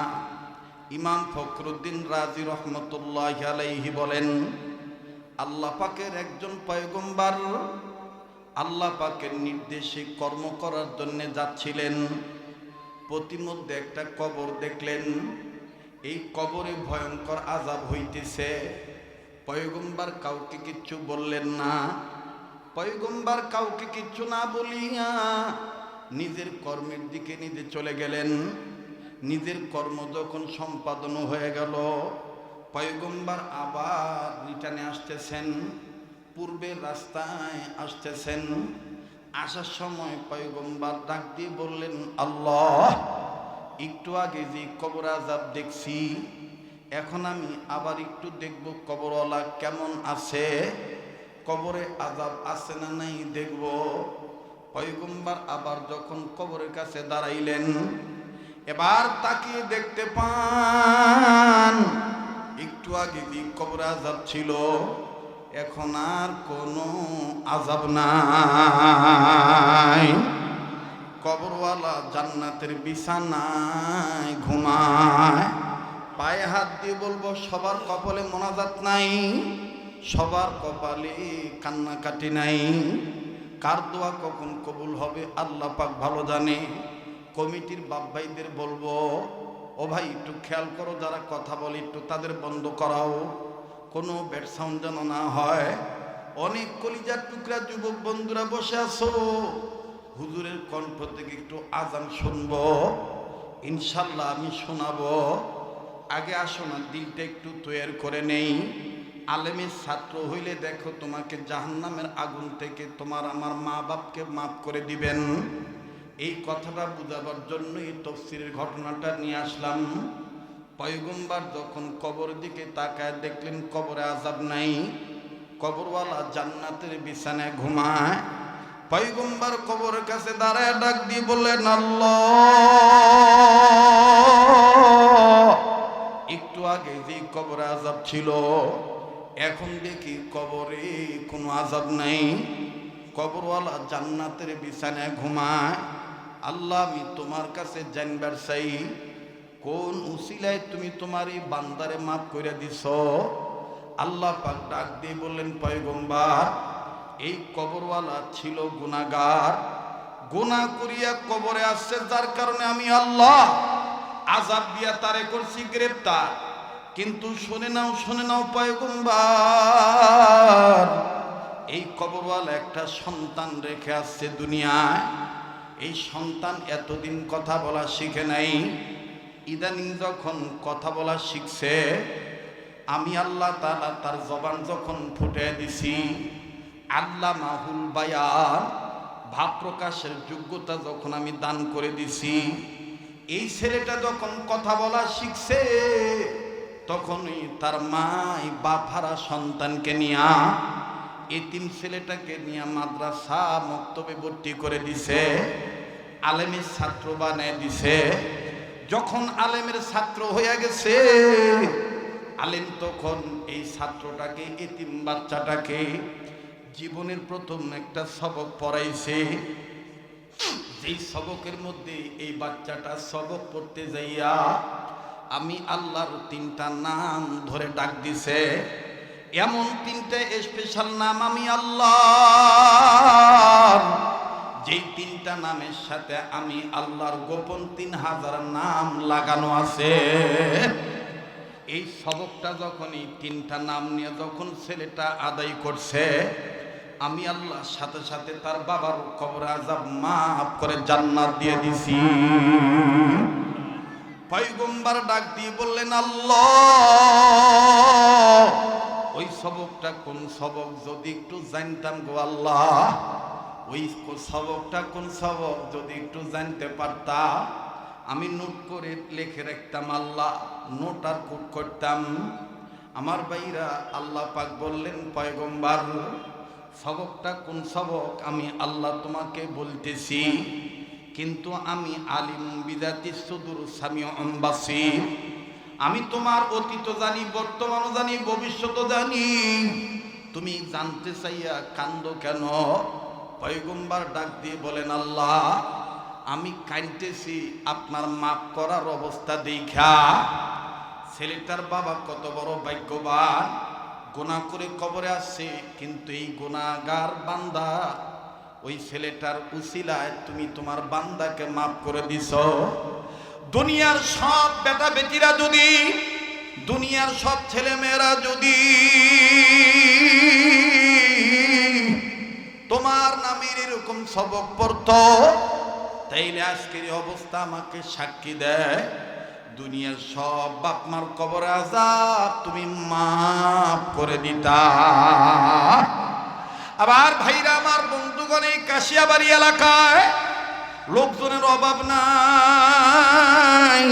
ইমাম ফখরুদ্দিন রাজি রহমতুল্লাহ আলাইহি বলেন, আল্লাহ পাকের একজন পয়গম্বর আল্লাহ পাকের নির্দেশে কর্ম করার জন্য যাচ্ছিলেন। প্রতিমধ্যে একটা কবর দেখলেন। এই কবরে ভয়ঙ্কর আযাব হইতেছে। পয়গম্বর কাউকে কিচ্ছু বললেন না। পয়গম্বর কাউকে কিচ্ছু না বলিয়া নিজের কর্মের দিকে নিজে চলে গেলেন। নিজের কর্ম যখন সম্পাদন হয়ে গেল, পয়গম্বর আবার রিটার্নে আসতেছেন, পূর্বের রাস্তায় আসতেছেন। আসার সময় পয়গম্বর ডাক দিয়ে বললেন, আল্লাহ, একটু আগে যে কবর আযাব দেখছি, এখন আমি আবার একটু দেখব কবরওয়ালা কেমন আছে, কবরে আযাব আছে না নাই দেখব। পয়গম্বর আবার যখন কবরের কাছে দাঁড়াইলেন, এবার তাকিয়ে দেখতে পান একটু আগে যে কবরে আযাব ছিল, এখন আর কোনো আযাব নাই। কবরওয়ালা জান্নাতের বিছানায় ঘুমায়। পায়ে হাত দিয়ে বলবো, সবার কপালে মোনাজাত নাই, সবার কপালে কান্নাকাটি নাই। কার দোয়া কখন কবুল হবে আল্লাহ পাক ভালো জানে। কমিটির বাপ ভাইদের বলবো, ও ভাই একটু খেয়াল করো, যারা কথা বলে একটু তাদের বন্ধ করাও, কোনো ব্যাড সাউন্ড যেন না হয়। অনেক কলিজার টুকরা যুবক বন্ধুরা বসে আছো, হুজুরের কণ্ঠ থেকে একটু আজান শুনবো, ইনশাল্লাহ আমি শোনাবো। আগে আসো না, দিলটা একটু তৈরি করে নেই। আলেমের ছাত্র হইলে দেখো তোমাকে জাহান্নামের আগুন থেকে তোমার আমার মা বাপকে মাফ করে দিবেন। এই কথাটা বুঝাবার জন্য এই তাফসীরের ঘটনাটা নিয়ে আসলাম। পয়গম্বর যখন কবর দিকে তাকায় দেখলেন কবরে আযাব নাই, কবরওয়ালা জান্নাতের বিছানায় ঘুমায়। পয়গম্বর কবরের কাছে দাঁড়ায় ডাক দিয়ে বললেন, আল্লাহ, একটু আগে যে কবরে আযাব ছিল, এখন দেখি কবরে কোনো আযাব নাই, কবরওয়ালা জান্নাতের বিছানায় ঘুমায়। আল্লাহ, আমি তোমার কাছে জানবার চাই, কোন উসিলায় তুমি তোমার এই বান্দারে মাফ করে দিছ। আল্লাহ পাক ডাক দিয়ে বললেন, পয়গম্বর, এই কবরওয়ালা ছিল গুনাহগার, গুনাহ করিয়া কবরে আসছে, যার কারণে আমি আল্লাহ আযাব দিয়া তারে করছি গ্রেফতার। কিন্তু শুনে নাও পয়গম্বর, এই কবরওয়ালা একটা সন্তান রেখে আসছে দুনিয়ায়। এই সন্তান এতদিন কথা বলা শিখে নাই, ইদানিং যখন কথা বলা শিখছে, আমি আল্লাহ তাআলা তার জবান যখন ফুটে দিছি, আল্লাহ মাহুল বায়ান, ভাব প্রকাশের যোগ্যতা যখন আমি দান করে দিছি, এই ছেলেটা যখন কথা বলা শিখছে, তখনই তার মাই বাফারা সন্তানকে নিয়া, এতিম ছেলেটাকে নিয়ে মাদ্রাসা মক্তবে ভর্তি করে দিছে, আলেমের ছাত্র বানায় দিছে। যখন আলেমের ছাত্র হয়ে গেছে, আলেম তখন এই ছাত্রটাকে, এতিম বাচ্চাটাকে জীবনের প্রথম একটা সবক পড়াইছে। যেই সবকের মধ্যে এই বাচ্চাটা সবক পড়তে যাইয়া আমি আল্লাহর 3টা নাম ধরে ডাক দিছে। এমন 3টা স্পেশাল নাম আমি আল্লাহর, যেই 3টা নামের সাথে আমি আল্লাহর গোপন 3000 নাম লাগানো আছে। এই সবকটা যখন এই 3টা নাম নিয়ে যখন ছেলেটা আদায় করছে, আমি আল্লাহ সাথে সাথে তার বাবার কবরে আযাব মাফ করে জান্নাত দিয়ে দিছি। পয়গম্বর ডাক দিয়ে বললেন, আল্লাহ, ওই সবকটা কোন সবক যদি একটু জানতাম গো আল্লাহ, ওই সবকটা কোন সবক যদি একটু জানতে পারতাম, আমি নোট করে লিখে রাখতাম আল্লাহ, নোট আর কুট করতাম। আমার ভাইরা, আল্লাহ পাক বললেন, পয়গম্বর, সবকটা কোন সবক আমি আল্লাহ তোমাকে বলতেছি, কিন্তু আমি আলিম বিদাতি সুদূর সামিউন বাসীর, আমি তোমার অতীত জানি, বর্তমানও জানি, ভবিষ্যৎও জানি। তুমি জানতে চাইয়া কান্দো কেন? পয়গম্বর ডাক দিয়ে বলেন, আল্লাহ, আমি কাঁদতেছি আপনার মাফ করার অবস্থা দেখা। ছেলেটার বাবা কত বড় ভাগ্যবান, গুনাহ করে কবরে আসছে, কিন্তু এই গুনাহগার বান্দা, ওই ছেলেটার উসিলায় তুমি তোমার বান্দাকে মাফ করে দিছ। দুনিয়ার সব বেটা বেটিরা যদি, দুনিয়ার সব ছেলে মেয়েরা যদি তোমার নামের এরকম সবক পড়তো, তাইলে আজকের এই অবস্থা আমাকে সাক্ষী দেয়, দুনিয়ার সব বাপ মার কবর আযাব তুমি মাফ করে দিতা। আবার ভাইরা আমার, বন্ধুগণ, এই কাশিয়াবাড়ি এলাকায় লোকজনের অভাব নাই,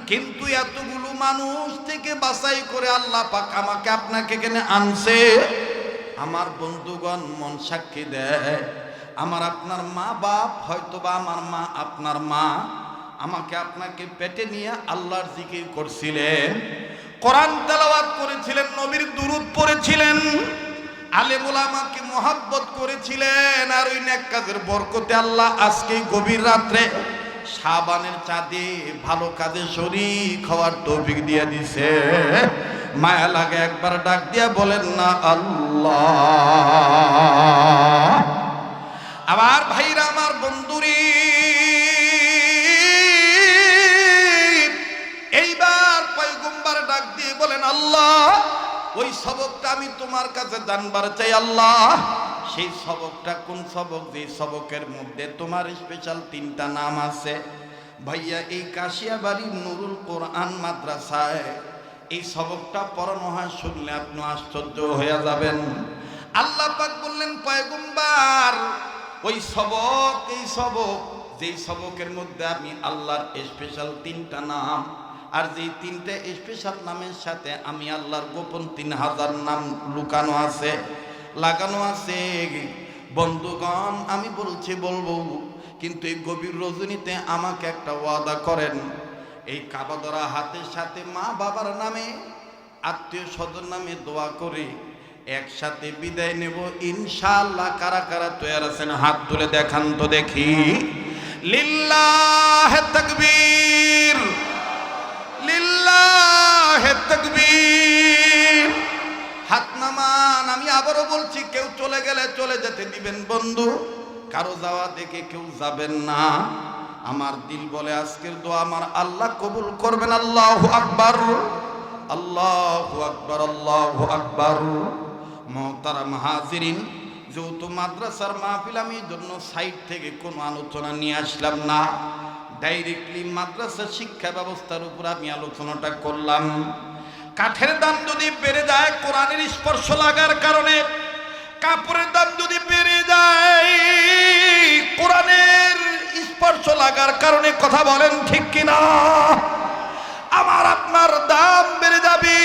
কিন্তু এতগুলো মানুষ থেকে বাছাই করে আল্লাহ পাক আমাকে আপনাকে এখানে আনছে। আমার বন্ধুগণ, মন সাক্ষী দেয়, আমার আপনার মা বাপ, হয়তোবা আমার মা আপনার মা আমাকে আপনাকে পেটে নিয়ে আল্লাহর জিকির করছিলেন, কোরআন তেলাওয়াত করেছিলেন, নবীর দুরূদ পড়েছিলেন, আলেম ওলামাকে মহব্বত করেছিলেন, আর ওই নেক কাজের বরকতে আল্লাহ আজকে গভীর রাত্রে শাবানের চাঁদে ভালো কাজে শরীক হওয়ার তৌফিক দিয়ে দিছে। মায়া লাগে, একবার ডাক দিয়া বলেন না আল্লাহ। আবার ভাইরা আমার, বন্ধুরি, এইবার পয়গম্বর ডাক দিয়ে বলেন আল্লাহ, ওই সবকটা আমি তোমার কাছে জানবার চাই আল্লাহ। সেই সবকটা কোন সবক? যে সবকের মধ্যে তোমার স্পেশাল 3টা নাম আছে। ভাইয়া, এই কাশিয়াবাড়ির নুরুল কোরআন মাদ্রাসায় এই সবকটা পড়ানো হয়, শুনলে আপনি আশ্চর্য হয়ে যাবেন। আল্লাহ পাক বললেন পয়গম্বর, ওই সবক, এই সবক, যেই সবকের মধ্যে আমি আল্লাহর স্পেশাল 3টা নাম, আর যেই 3টে স্পেশাল নামের সাথে আমি আল্লাহর গোপন 3000 নাম লুকানো আছে, লাগানো আছে। বন্ধুগণ, আমি বলবো, কিন্তু এই গভীর রজনীতে আমাকে একটা ওয়াদা করেন, এই কাবা ধরা হাতের সাথে মা বাবার নামে, আত্মীয় স্বজন নামে দোয়া করে একসাথে বিদায় নেব ইনশাআল্লাহ। কারা কারা তৈরি আছেন হাত তুলে দেখান তো দেখি। লিল্লাহে তাকবীর, লিল্লাহে তাকবীর। হাত নামান। আমি আবারও বলছি, কেউ চলে গেলে চলে যেতে দিবেন বন্ধু, কারো যাওয়া দেখে কেউ যাবেন না। আমার দিল বলে আজকের দোয়া আমার আল্লাহ কবুল করবেন। আল্লাহু আকবার, আল্লাহু আকবার, আল্লাহু আকবার। মুহতারাম হাজিরিন, যেহেতু মাদ্রাসার মাহফিল, আমি জন্য সাইড থেকে কোনো আলোচনা নিয়ে আসলাম না, ডাইরেক্টলি মাদ্রাসা শিক্ষা ব্যবস্থার উপর আমি আলোচনাটা করলাম। কাঠের দাম যদি বেড়ে যায় কোরআনের স্পর্শ লাগার কারণে, কাপড়ের দাম যদি বেড়ে যায় কোরআনের স্পর্শ লাগার কারণে, কথা বলেন ঠিক কিনা? আমার আপনার দাম বেড়ে যাবে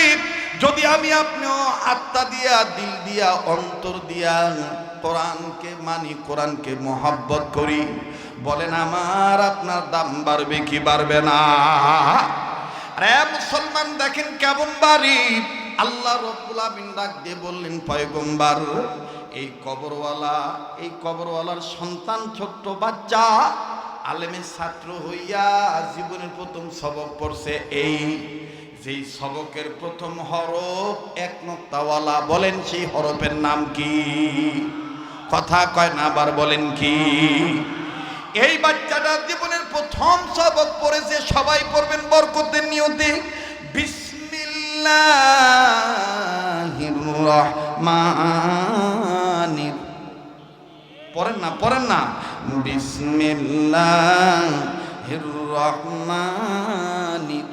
যদি আমি আপনিও আত্মা দিয়া, দিল দিয়া, অন্তর দিয়া কোরআনকে মানি, কোরআনকে মহব্বত করি। বলেন আমার আপনার দাম বাড়বে কি বাড়বে না? আরে মুসলমান, দেখেন কেমন বাড়ি। আল্লাহ রাব্বুল আমিন ডাক দিয়ে বললেন পয়গম্বর, এই কবরওয়ালার সন্তান, ছোট্ট বাচ্চা, আলেমের ছাত্র হইয়া জীবনের প্রথম সবক পড়ছে। এই যেই সবকের প্রথম হরফ 1 নোক্তাওয়ালা, বলেন সেই হরফের নাম কি? কথা কয় না, আবার বলেন কি? এই বাচ্চাটা জীবনের প্রথম সবক পড়েছে। সবাই পড়বেন বরকতের নিয়তে। বিসমিল্লাহির রহমানির, পড়েন না, বিসমিল্লাহির রহমানির।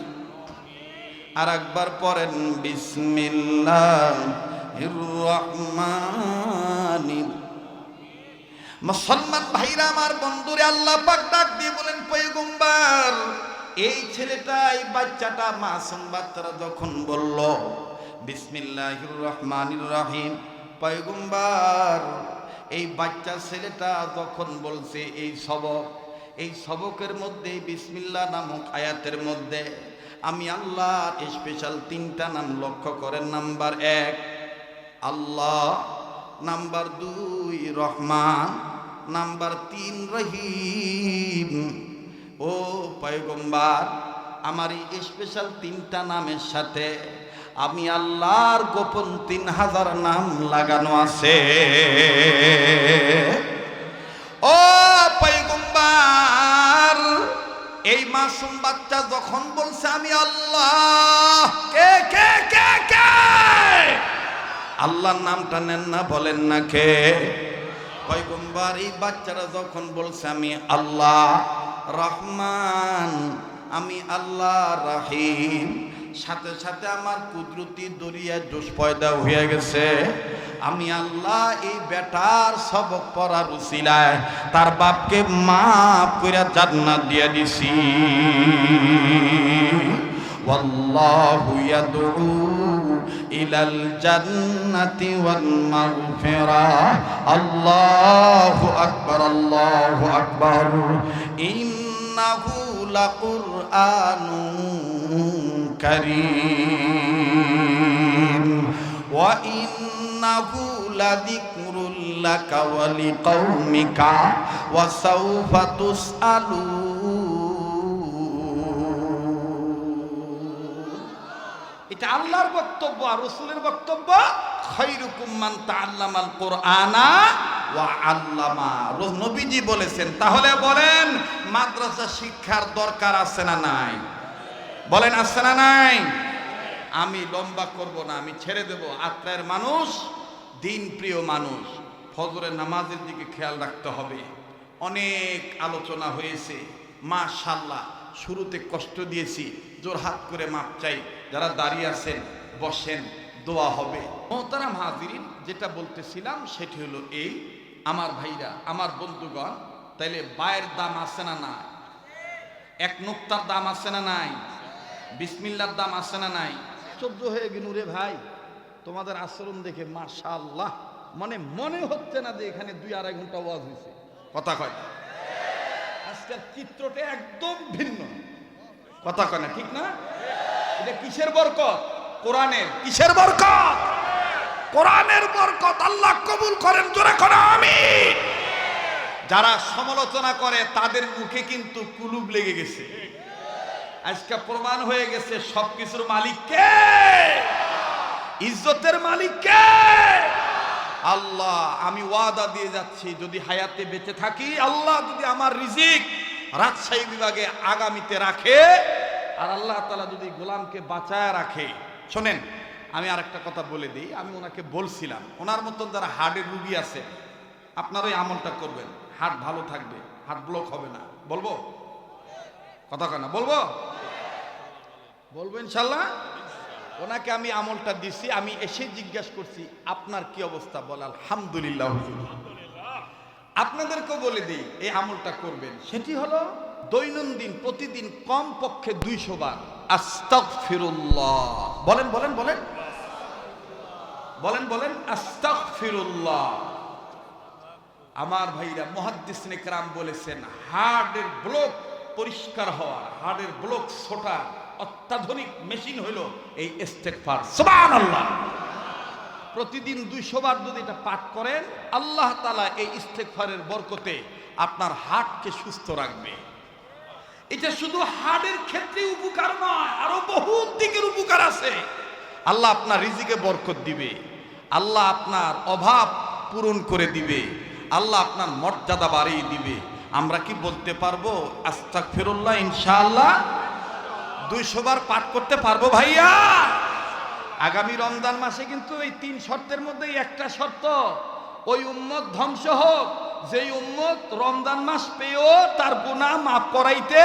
আর একবার পড়েন, বিসমিল্লাহির রহমানির। মুসলমান ভাইরা আমার, বন্ধুরে, আল্লাহ পাক ডাক দিয়ে বলেন পয়গম্বর, এই ছেলেটা, এই বাচ্চাটা, মাসুম বাচ্চারা যখন বলল বিসমিল্লাহির রহমানির রহিম, পয়গম্বর, এই বাচ্চা ছেলেটা যখন বলছে এই সবকের মধ্যে, বিসমিল্লাহ নামক আয়াতের মধ্যে আমি আল্লাহ স্পেশাল 3টা নাম লক্ষ্য করেন। নাম্বার 1 আল্লাহ, নাম্বার 2 রহমান, নাম্বার 3 রহিম। ও পয়গম্বর, আমার এই স্পেশাল 3টা নামের সাথে আমি আল্লাহর গোপন 3000 নাম লাগানো আছে। ও পয়গম্বর, এই মাসুম বাচ্চা যখন বলছে আমি আল্লাহ, কে কে কে কে আল্লাহর নামটা নেন না, বলেন না কে? পয়গম্বর এই বাচ্চারা যখন বলছে আমি আল্লাহ রহমান, আমি আল্লাহ রহিম, সাথে সাথে আমার কুদরতি দরিয়ায় দোষ পয়দা হয়ে গেছে। আমি আল্লাহ এই বেটার সবক পড়ার উসিলায় তার বাপকে মাফ করে জান্নাত দিয়ে দিছি। ওয়াল্লাহু ইয়াদউ ইলাল জান্নাতি ওয়াল মাগফিরাহ। আল্লাহু আকবার, আল্লাহু আকবার। ইন্নাহু লাকুরআনুন কারীম ওয়া ইন্নাহু লাযিকরুল লাকা ওয়া লিকাওমিকা ওয়া সাওফা তুসআলুন। এটা আল্লাহর বক্তব্য আর রাসূলের বক্তব্য। খায়রুকুম মান তাআল্লামাল কুরআনা ওয়া আল্লামা। নবীজি বলেছেন। তাহলে বলেন মাদ্রাসা শিক্ষার দরকার আছে না নাই? বলেন আছে না নাই? আমি লম্বা করব না, আমি ছেড়ে দেব। আত্রায়ের মানুষ, দিন প্রিয় মানুষ, ফজরের নামাজের দিকে খেয়াল রাখতে হবে। অনেক আলোচনা হয়েছে মাশাআল্লাহ। শুরুতে কষ্ট দিয়েছি, জোরহাত করে মাপ চাই। যারা দাঁড়িয়ে আছেন বসেন, দোয়া হবে। মোহতারাম হাজিরিন, যেটা বলতেছিলাম সেটি হলো এই, আমার ভাইরা, আমার বন্ধুগণ, তাইলে বায়ের দাম আছে না নাই? এক নুক্তার দাম আছে না নাই? বিসমিল্লার দাম আছে না নাই? 14 হয়ে গেল রে ভাই, তোমাদের আচরণ দেখে মাশাআল্লাহ। মনে হচ্ছে না যে এখানে 2-2.5 ঘন্টা ওয়াজ হয়েছে। কথা কয় আজকের চিত্রটা একদম ভিন্ন। কথা কয় না, ঠিক না? এটা কিসের বরকত? কোরআনের। কিসের বরকত? কোরআনের বরকত। আল্লাহ কবুল করেন, জোরে করে আমিন। যারা সমালোচনা করে তাদের মুখে কিন্তু কুলুপ লেগে গেছে। আজকে প্রমাণ হয়ে গেছে সবকিছুর মালিক কে? ইজ্জতের মালিক কে? আল্লাহ। আমি ওয়াদা দিয়ে যাচ্ছি, যদি হায়াতে বেঁচে থাকি, আল্লাহ যদি আমার রিজিক রাজশাহী বিভাগে আগামীতে রাখে, আর আল্লাহ তাআলা যদি গোলামকে বাঁচায় রাখে। শোনেন, আমি আরেকটা কথা বলে দিই। আমি ওনাকে বলছিলাম, ওনার মতন যারা হার্টের রুগী আছে, আপনারা ওই আমলটা করবেন, হার্ট ভালো থাকবে, হার্ট ব্লক হবে না। বলবো? কথা কয় না? বলবো? বলবো ইনশাল্লাহ। ওনাকে আমি আমলটা দিছি। আমি এসে জিজ্ঞাসা করছি আপনার কি অবস্থা? বলে আলহামদুলিল্লাহ হুজুর। আপনাদেরকেও বলে দিই এই আমলটা করবেন। সেটি হলো দৈনন্দিন প্রতিদিন কম পক্ষে 200 বার আস্তাগফিরুল্লাহ। বলেন বলেন বলেন বলেন বলেন আস্তাগফিরুল্লাহ। আমার ভাইরা, মুহাদ্দিসিনে কেরাম বলেছেন, হার্টের ব্লক পরিষ্কার হওয়া, হার্টের ব্লক ছোটা অত্যাধুনিক মেশিন হলো এই ইস্তেগফার। সুবহানাল্লাহ। প্রতিদিন 200 বার যদি এটা পাঠ করেন, আল্লাহ তাআলা এই ইস্তেগফারের বরকতে আপনার হার্টকে সুস্থ রাখবে। এটা শুধু হার্টের ক্ষেত্রে উপকার নয়, আরো বহু দিকের উপকার আছে। আল্লাহ আপনার রিজিকে বরকত দিবে, আল্লাহ আপনার অভাব পূরণ করে দিবে, আল্লাহ আপনার মর্যাদা বাড়িয়ে দিবে। আমরা কি বলতে পারবো আস্তাগফিরুল্লাহ ইনশাআল্লাহ 200 বার পাঠ করতে পারবো ভাইয়া? আগামী রমজান মাসে কিন্তু এই 3 শর্তের মধ্যে একটা শর্ত, ওই উম্মত ধ্বংস হোক যেই উম্মত রমজান মাস পেয়েও তার গুনাহ মাফ করাইতে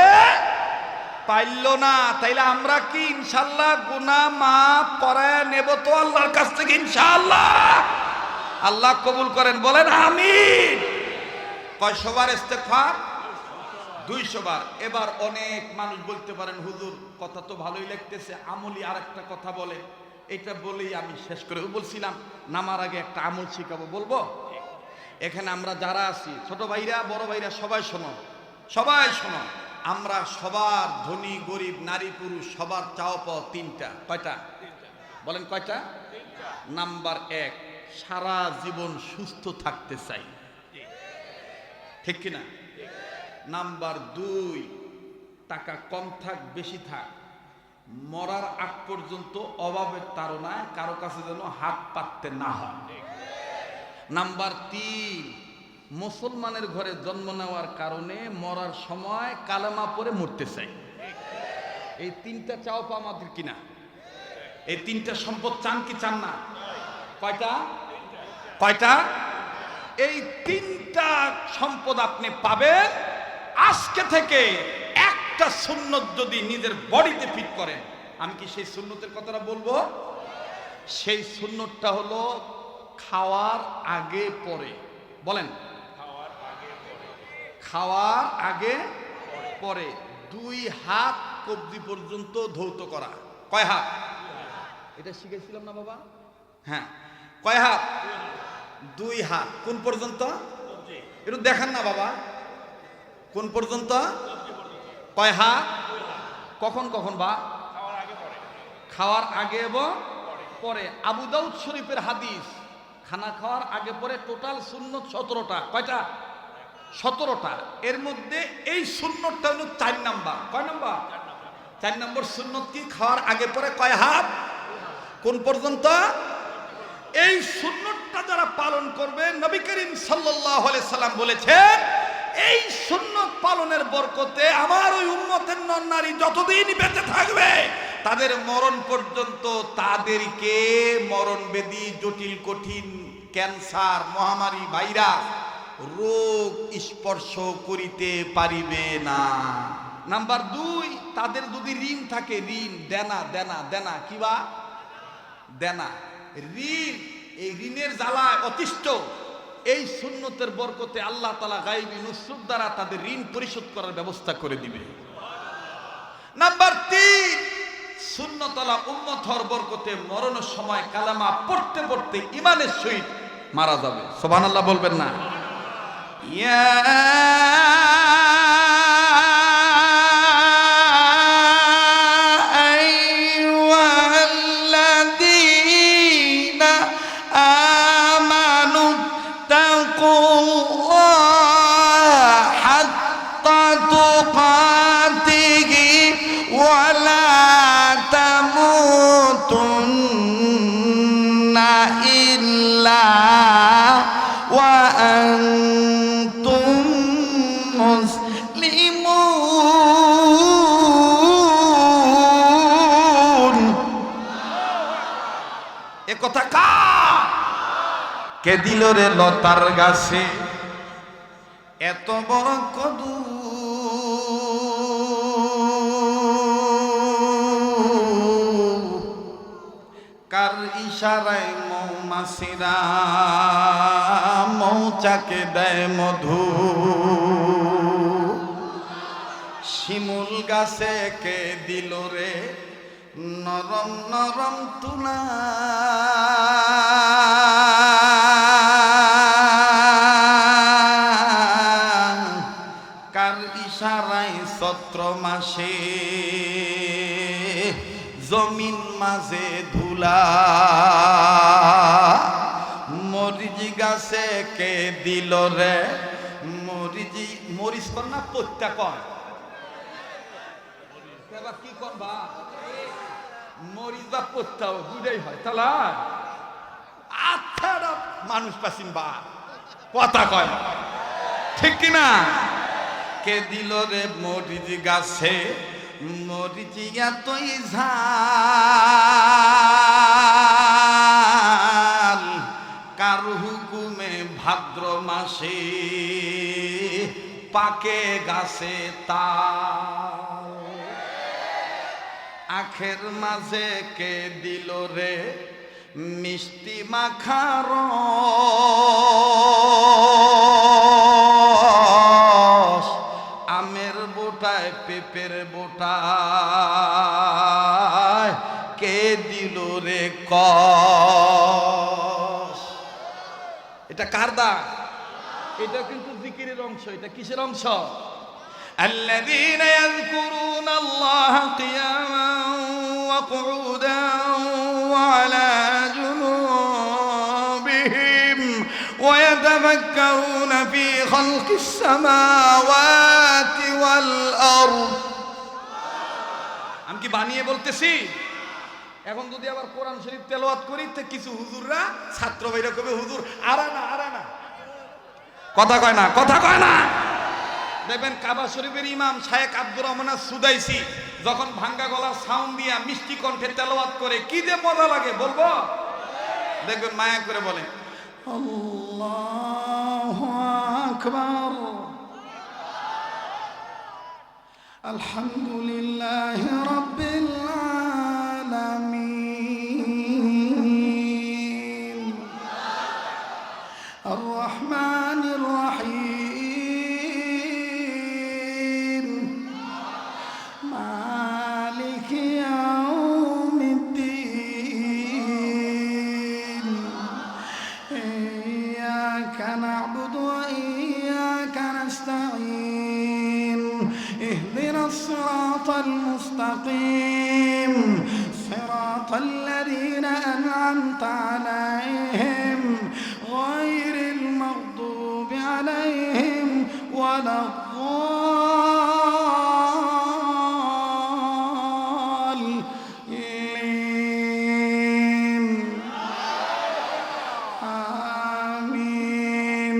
পারল না। তাইলে আমরা কি ইনশাআল্লাহ গুনাহ মাফ করায় নেব তো আল্লাহর কাছ থেকে ইনশাআল্লাহ? আল্লাহ কবুল করেন, বলেন আমিন। কয়শো বার ইস্তেগফার? 200 বার। এবার অনেক মানুষ বলতে পারেন, হুজুর কথা তো ভালোই লাগতেছে, আমলি আরেকটা কথা বলে। এটা বলেই আমি শেষ করে বলছিলাম, নামার আগে একটা আমল শিখাবো। বলবো? এখানে আমরা যারা আছি, ছোট ভাইরা বড় ভাইরা, সবাই শোনো, সবাই শোনো। আমরা সবার, ধনী গরিব নারী পুরুষ, সবার চাওয়া পাওয়া 3টা। কয়টা? বলেন কয়টা? নাম্বার 1, সারা জীবন সুস্থ থাকতে চাই, ঠিক কিনা? নাম্বার 2, টাকা কম থাক বেশি থাক, মরার আগ পর্যন্ত অভাবের তাড়নায় কারো কাছে যেন হাত পাততে না হয়। নাম্বার 3, মুসলমানের ঘরে জন্ম নেওয়ার কারণে মরার সময় কালেমা পড়ে মরতে চাই। এই 3টা চাও পা আমাদের কিনা? এই 3টা সম্পদ চান কি চান না? কয়টা? কয়টা? এই তিনটা সম্পদ আপনি পাবেন আজকে থেকে। একটা সুন্নত যদি নিজের বডিতে ফিট করেন, আমি কি সেই সুন্নতের কথাটা বলবো? সেই সুন্নতটা হলো খাওয়ার আগে পরে। বলেন, খাওয়ার আগে পরে 2 হাত কবজি পর্যন্ত ধৌত করা। কয় হাত? এটা শিখেছিলাম না বাবা? হ্যাঁ, কয় হাত? 2 হাত। কোন পর্যন্ত? একটু দেখান না বাবা, কোন পর্যন্ত? কয় হাত? কখন কখন বা? খাওয়ার আগে এবং পরে। আবু দাউদ শরীফের হাদিস, খানা খাওয়ার আগে পরে টোটাল সুন্নত 17টা। কয়টা? 17টা। এর মধ্যে এই সুন্নতটা হলো 4 নাম্বার। কয় নাম্বার? 4 নম্বর সুন্নত কি? খাওয়ার আগে পরে কয় হাত? কোন পর্যন্ত? এই সুন্নতটা যারা পালন করবে, নবী করিম সাল্লাল্লাহু আলাইহি সাল্লাম বলেছেন, এই সুন্নত পালনের বরকতে আমার ওই উম্মতের নর নারী যতদিন বেঁচে থাকবে তাদের মরণ পর্যন্ত তাদেরকে মরণ ব্যাধি, জটিল কঠিন ক্যান্সার, মহামারী, ভাইরাস রোগ স্পর্শ করিতে পারিবে না। নাম্বার 2, তাদের যদি ঋণ থাকে, ঋণ দেনা দেনা দেনা কিবা দেনা ঋণ, এই ঋণের জ্বালায় অতিষ্ঠ, এই সুন্নতের বরকতে আল্লাহ তাআলা গায়বী নুসরত দ্বারা তাদের ঋণ পরিশোধ করার ব্যবস্থা করে দিবে। নাম্বার 3, সুন্নতওয়ালা উম্মত হওয়ার বরকতে মরণের সময় কালেমা পড়তে পড়তে ঈমানের সহিত মারা যাবে। সুবহানাল্লাহ বলবেন না? ইয়া কে দিল রে লতার গাছে এত বড় কদু, কার ইশারায় মৌমাছিরা মৌচাকে দেয় মধু, শিমুল গাছে কে দিল রে নরম নরম তুলা, কার ইশারায় চৈত্র মাসে জমিন মাঝে ধুলা, মরিচ গাছে কে দিল রে মরিচি, মরিচ কর না পত্যা কর, কি করবা? মরিচ বা পত্তা দুটাই হয়। তাহলে আচ্ছা মানুষ পাসিন বা কথা কয়, ঠিক কিনা? কে দিল রে মরিচ গাছে মরিচ এতই ঝাল, কার হুকুমে ভাদ্র মাসে পাকে গাছে তাল, আখের মাঝে কে দিল রে মিষ্টি মাখার, আমের বোটায় পেঁপের বোটায় কে দিল রে কষ। এটা কার দান? এটা কিন্তু জিকিরের অংশ। এটা কিসের অংশ? الذين يذكرون الله قياما وقعودا وعلى جنوبهم ويتفكرون في خلق السماوات والأرض। আমি কি বানিয়ে বলতেছি? এখন যদি আবার কোরআন শরীফ তেলাওয়াত করি তো কিছু হুজুররা ছাত্র ভাইরা কবে হুজুর আরানা আরানা, কথা কয় না, কথা কয় না। দেখবেন কাবা শরীফের ইমাম শায়েখ আব্দুর রহমান সুদাইসি যখন ভাঙ্গা গলার সাউন্ড দিয়া মিষ্টি কণ্ঠে তেলাওয়াত করে কি যে মজা লাগে বলবো। দেখবেন মায়া করে বলে الله أكبر. الحمد لله رب العالمين الرحمن الرحيم مالك يوم الدين إياك نعبد وإياك نستعين اهدنا الصراط المستقيم صراط الذين أنعمت عليهم غير المغضوب عليهم ولا الضالين آمين.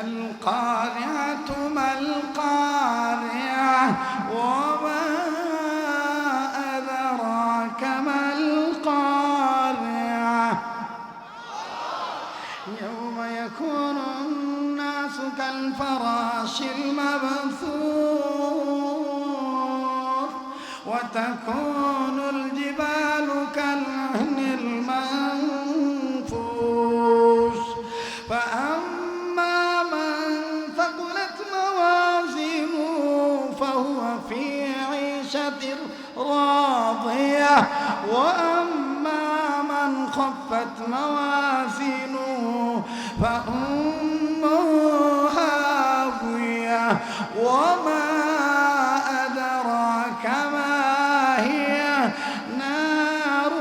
القارعة ما القارعة وما أدراك ما القارعة يوم يكون الناس كالفراش المبثوث وتكون الجبال كالعهن المنفوش فأما من ثقلت موازينه فهو في عيشة راضية وأما من خفت موازينه فأمه هاوية وما أدراك ما هي نار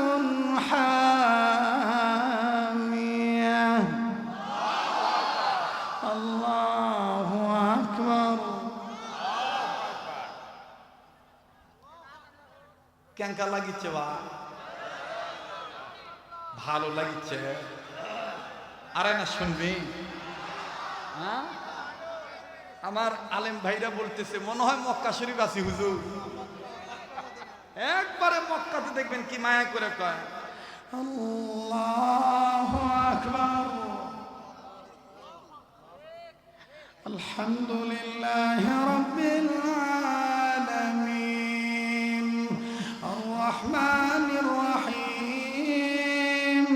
حامية. الله أكبر. কেঙ্কা লাগিচ্ছে বা ভালো লাগিচ্ছে আরে না শুনবি হ্যাঁ আমার আলেম ভাইরা বলতেছে মনে হয় মক্কা শরীফ আছি হুজুর একবারে মক্কাতে দেখবেন কি মায়া করে কয় আল্লাহু আকবার। আলহামদুলিল্লাহি রাব্বিল আলামিন আর-রাহমানির রহিম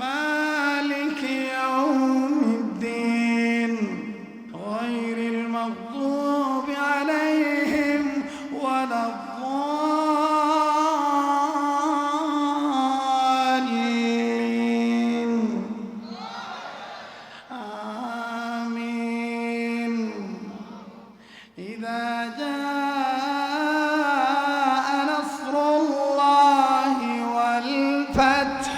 মালিকি ইয়াউমিদ্দিন গায়রিল মাগদুবি আলাইহিম ওয়ালাদ-দাল্লিন آمين. إذا جاء نصر الله والفتح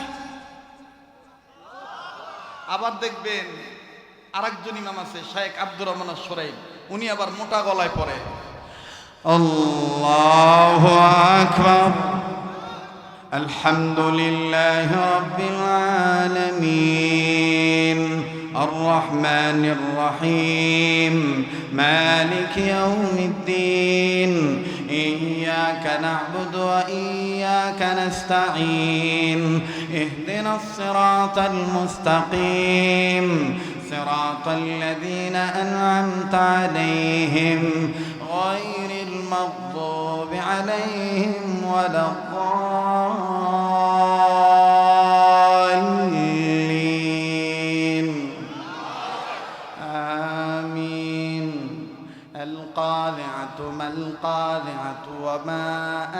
আবার দেখবেন আরেকজন ইমাম আছে শেখ আব্দুর রহমান আশ-শরাইফ উনি আবার মোটা গলায় পড়ে الله أكبر. الحمد لله رب العالمين الرحمن الرحيم مالك يوم الدين إياك نعبد وإياك نستعين اهدنا الصراط المستقيم صراط الذين أنعمت عليهم غير المغضوب عليهم ولا الضالين آمين. القارعة ما القارعة وما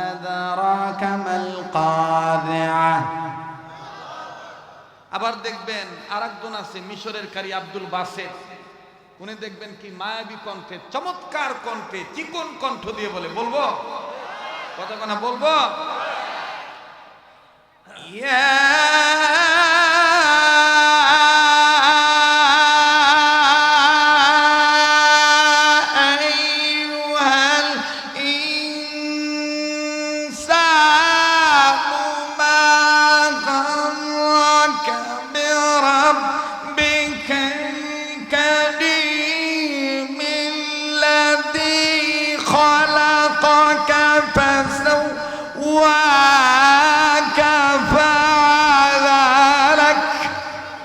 أدراك ما القارعة. আবার দেখবেন আরেকজন আছে মিশরের কারি আব্দুল বাসেত উনি দেখবেন কি মায়াবী কণ্ঠে চমৎকার কণ্ঠে চিকন কণ্ঠ দিয়ে বলে বলবো কতক্ষণ বলবো ইয়া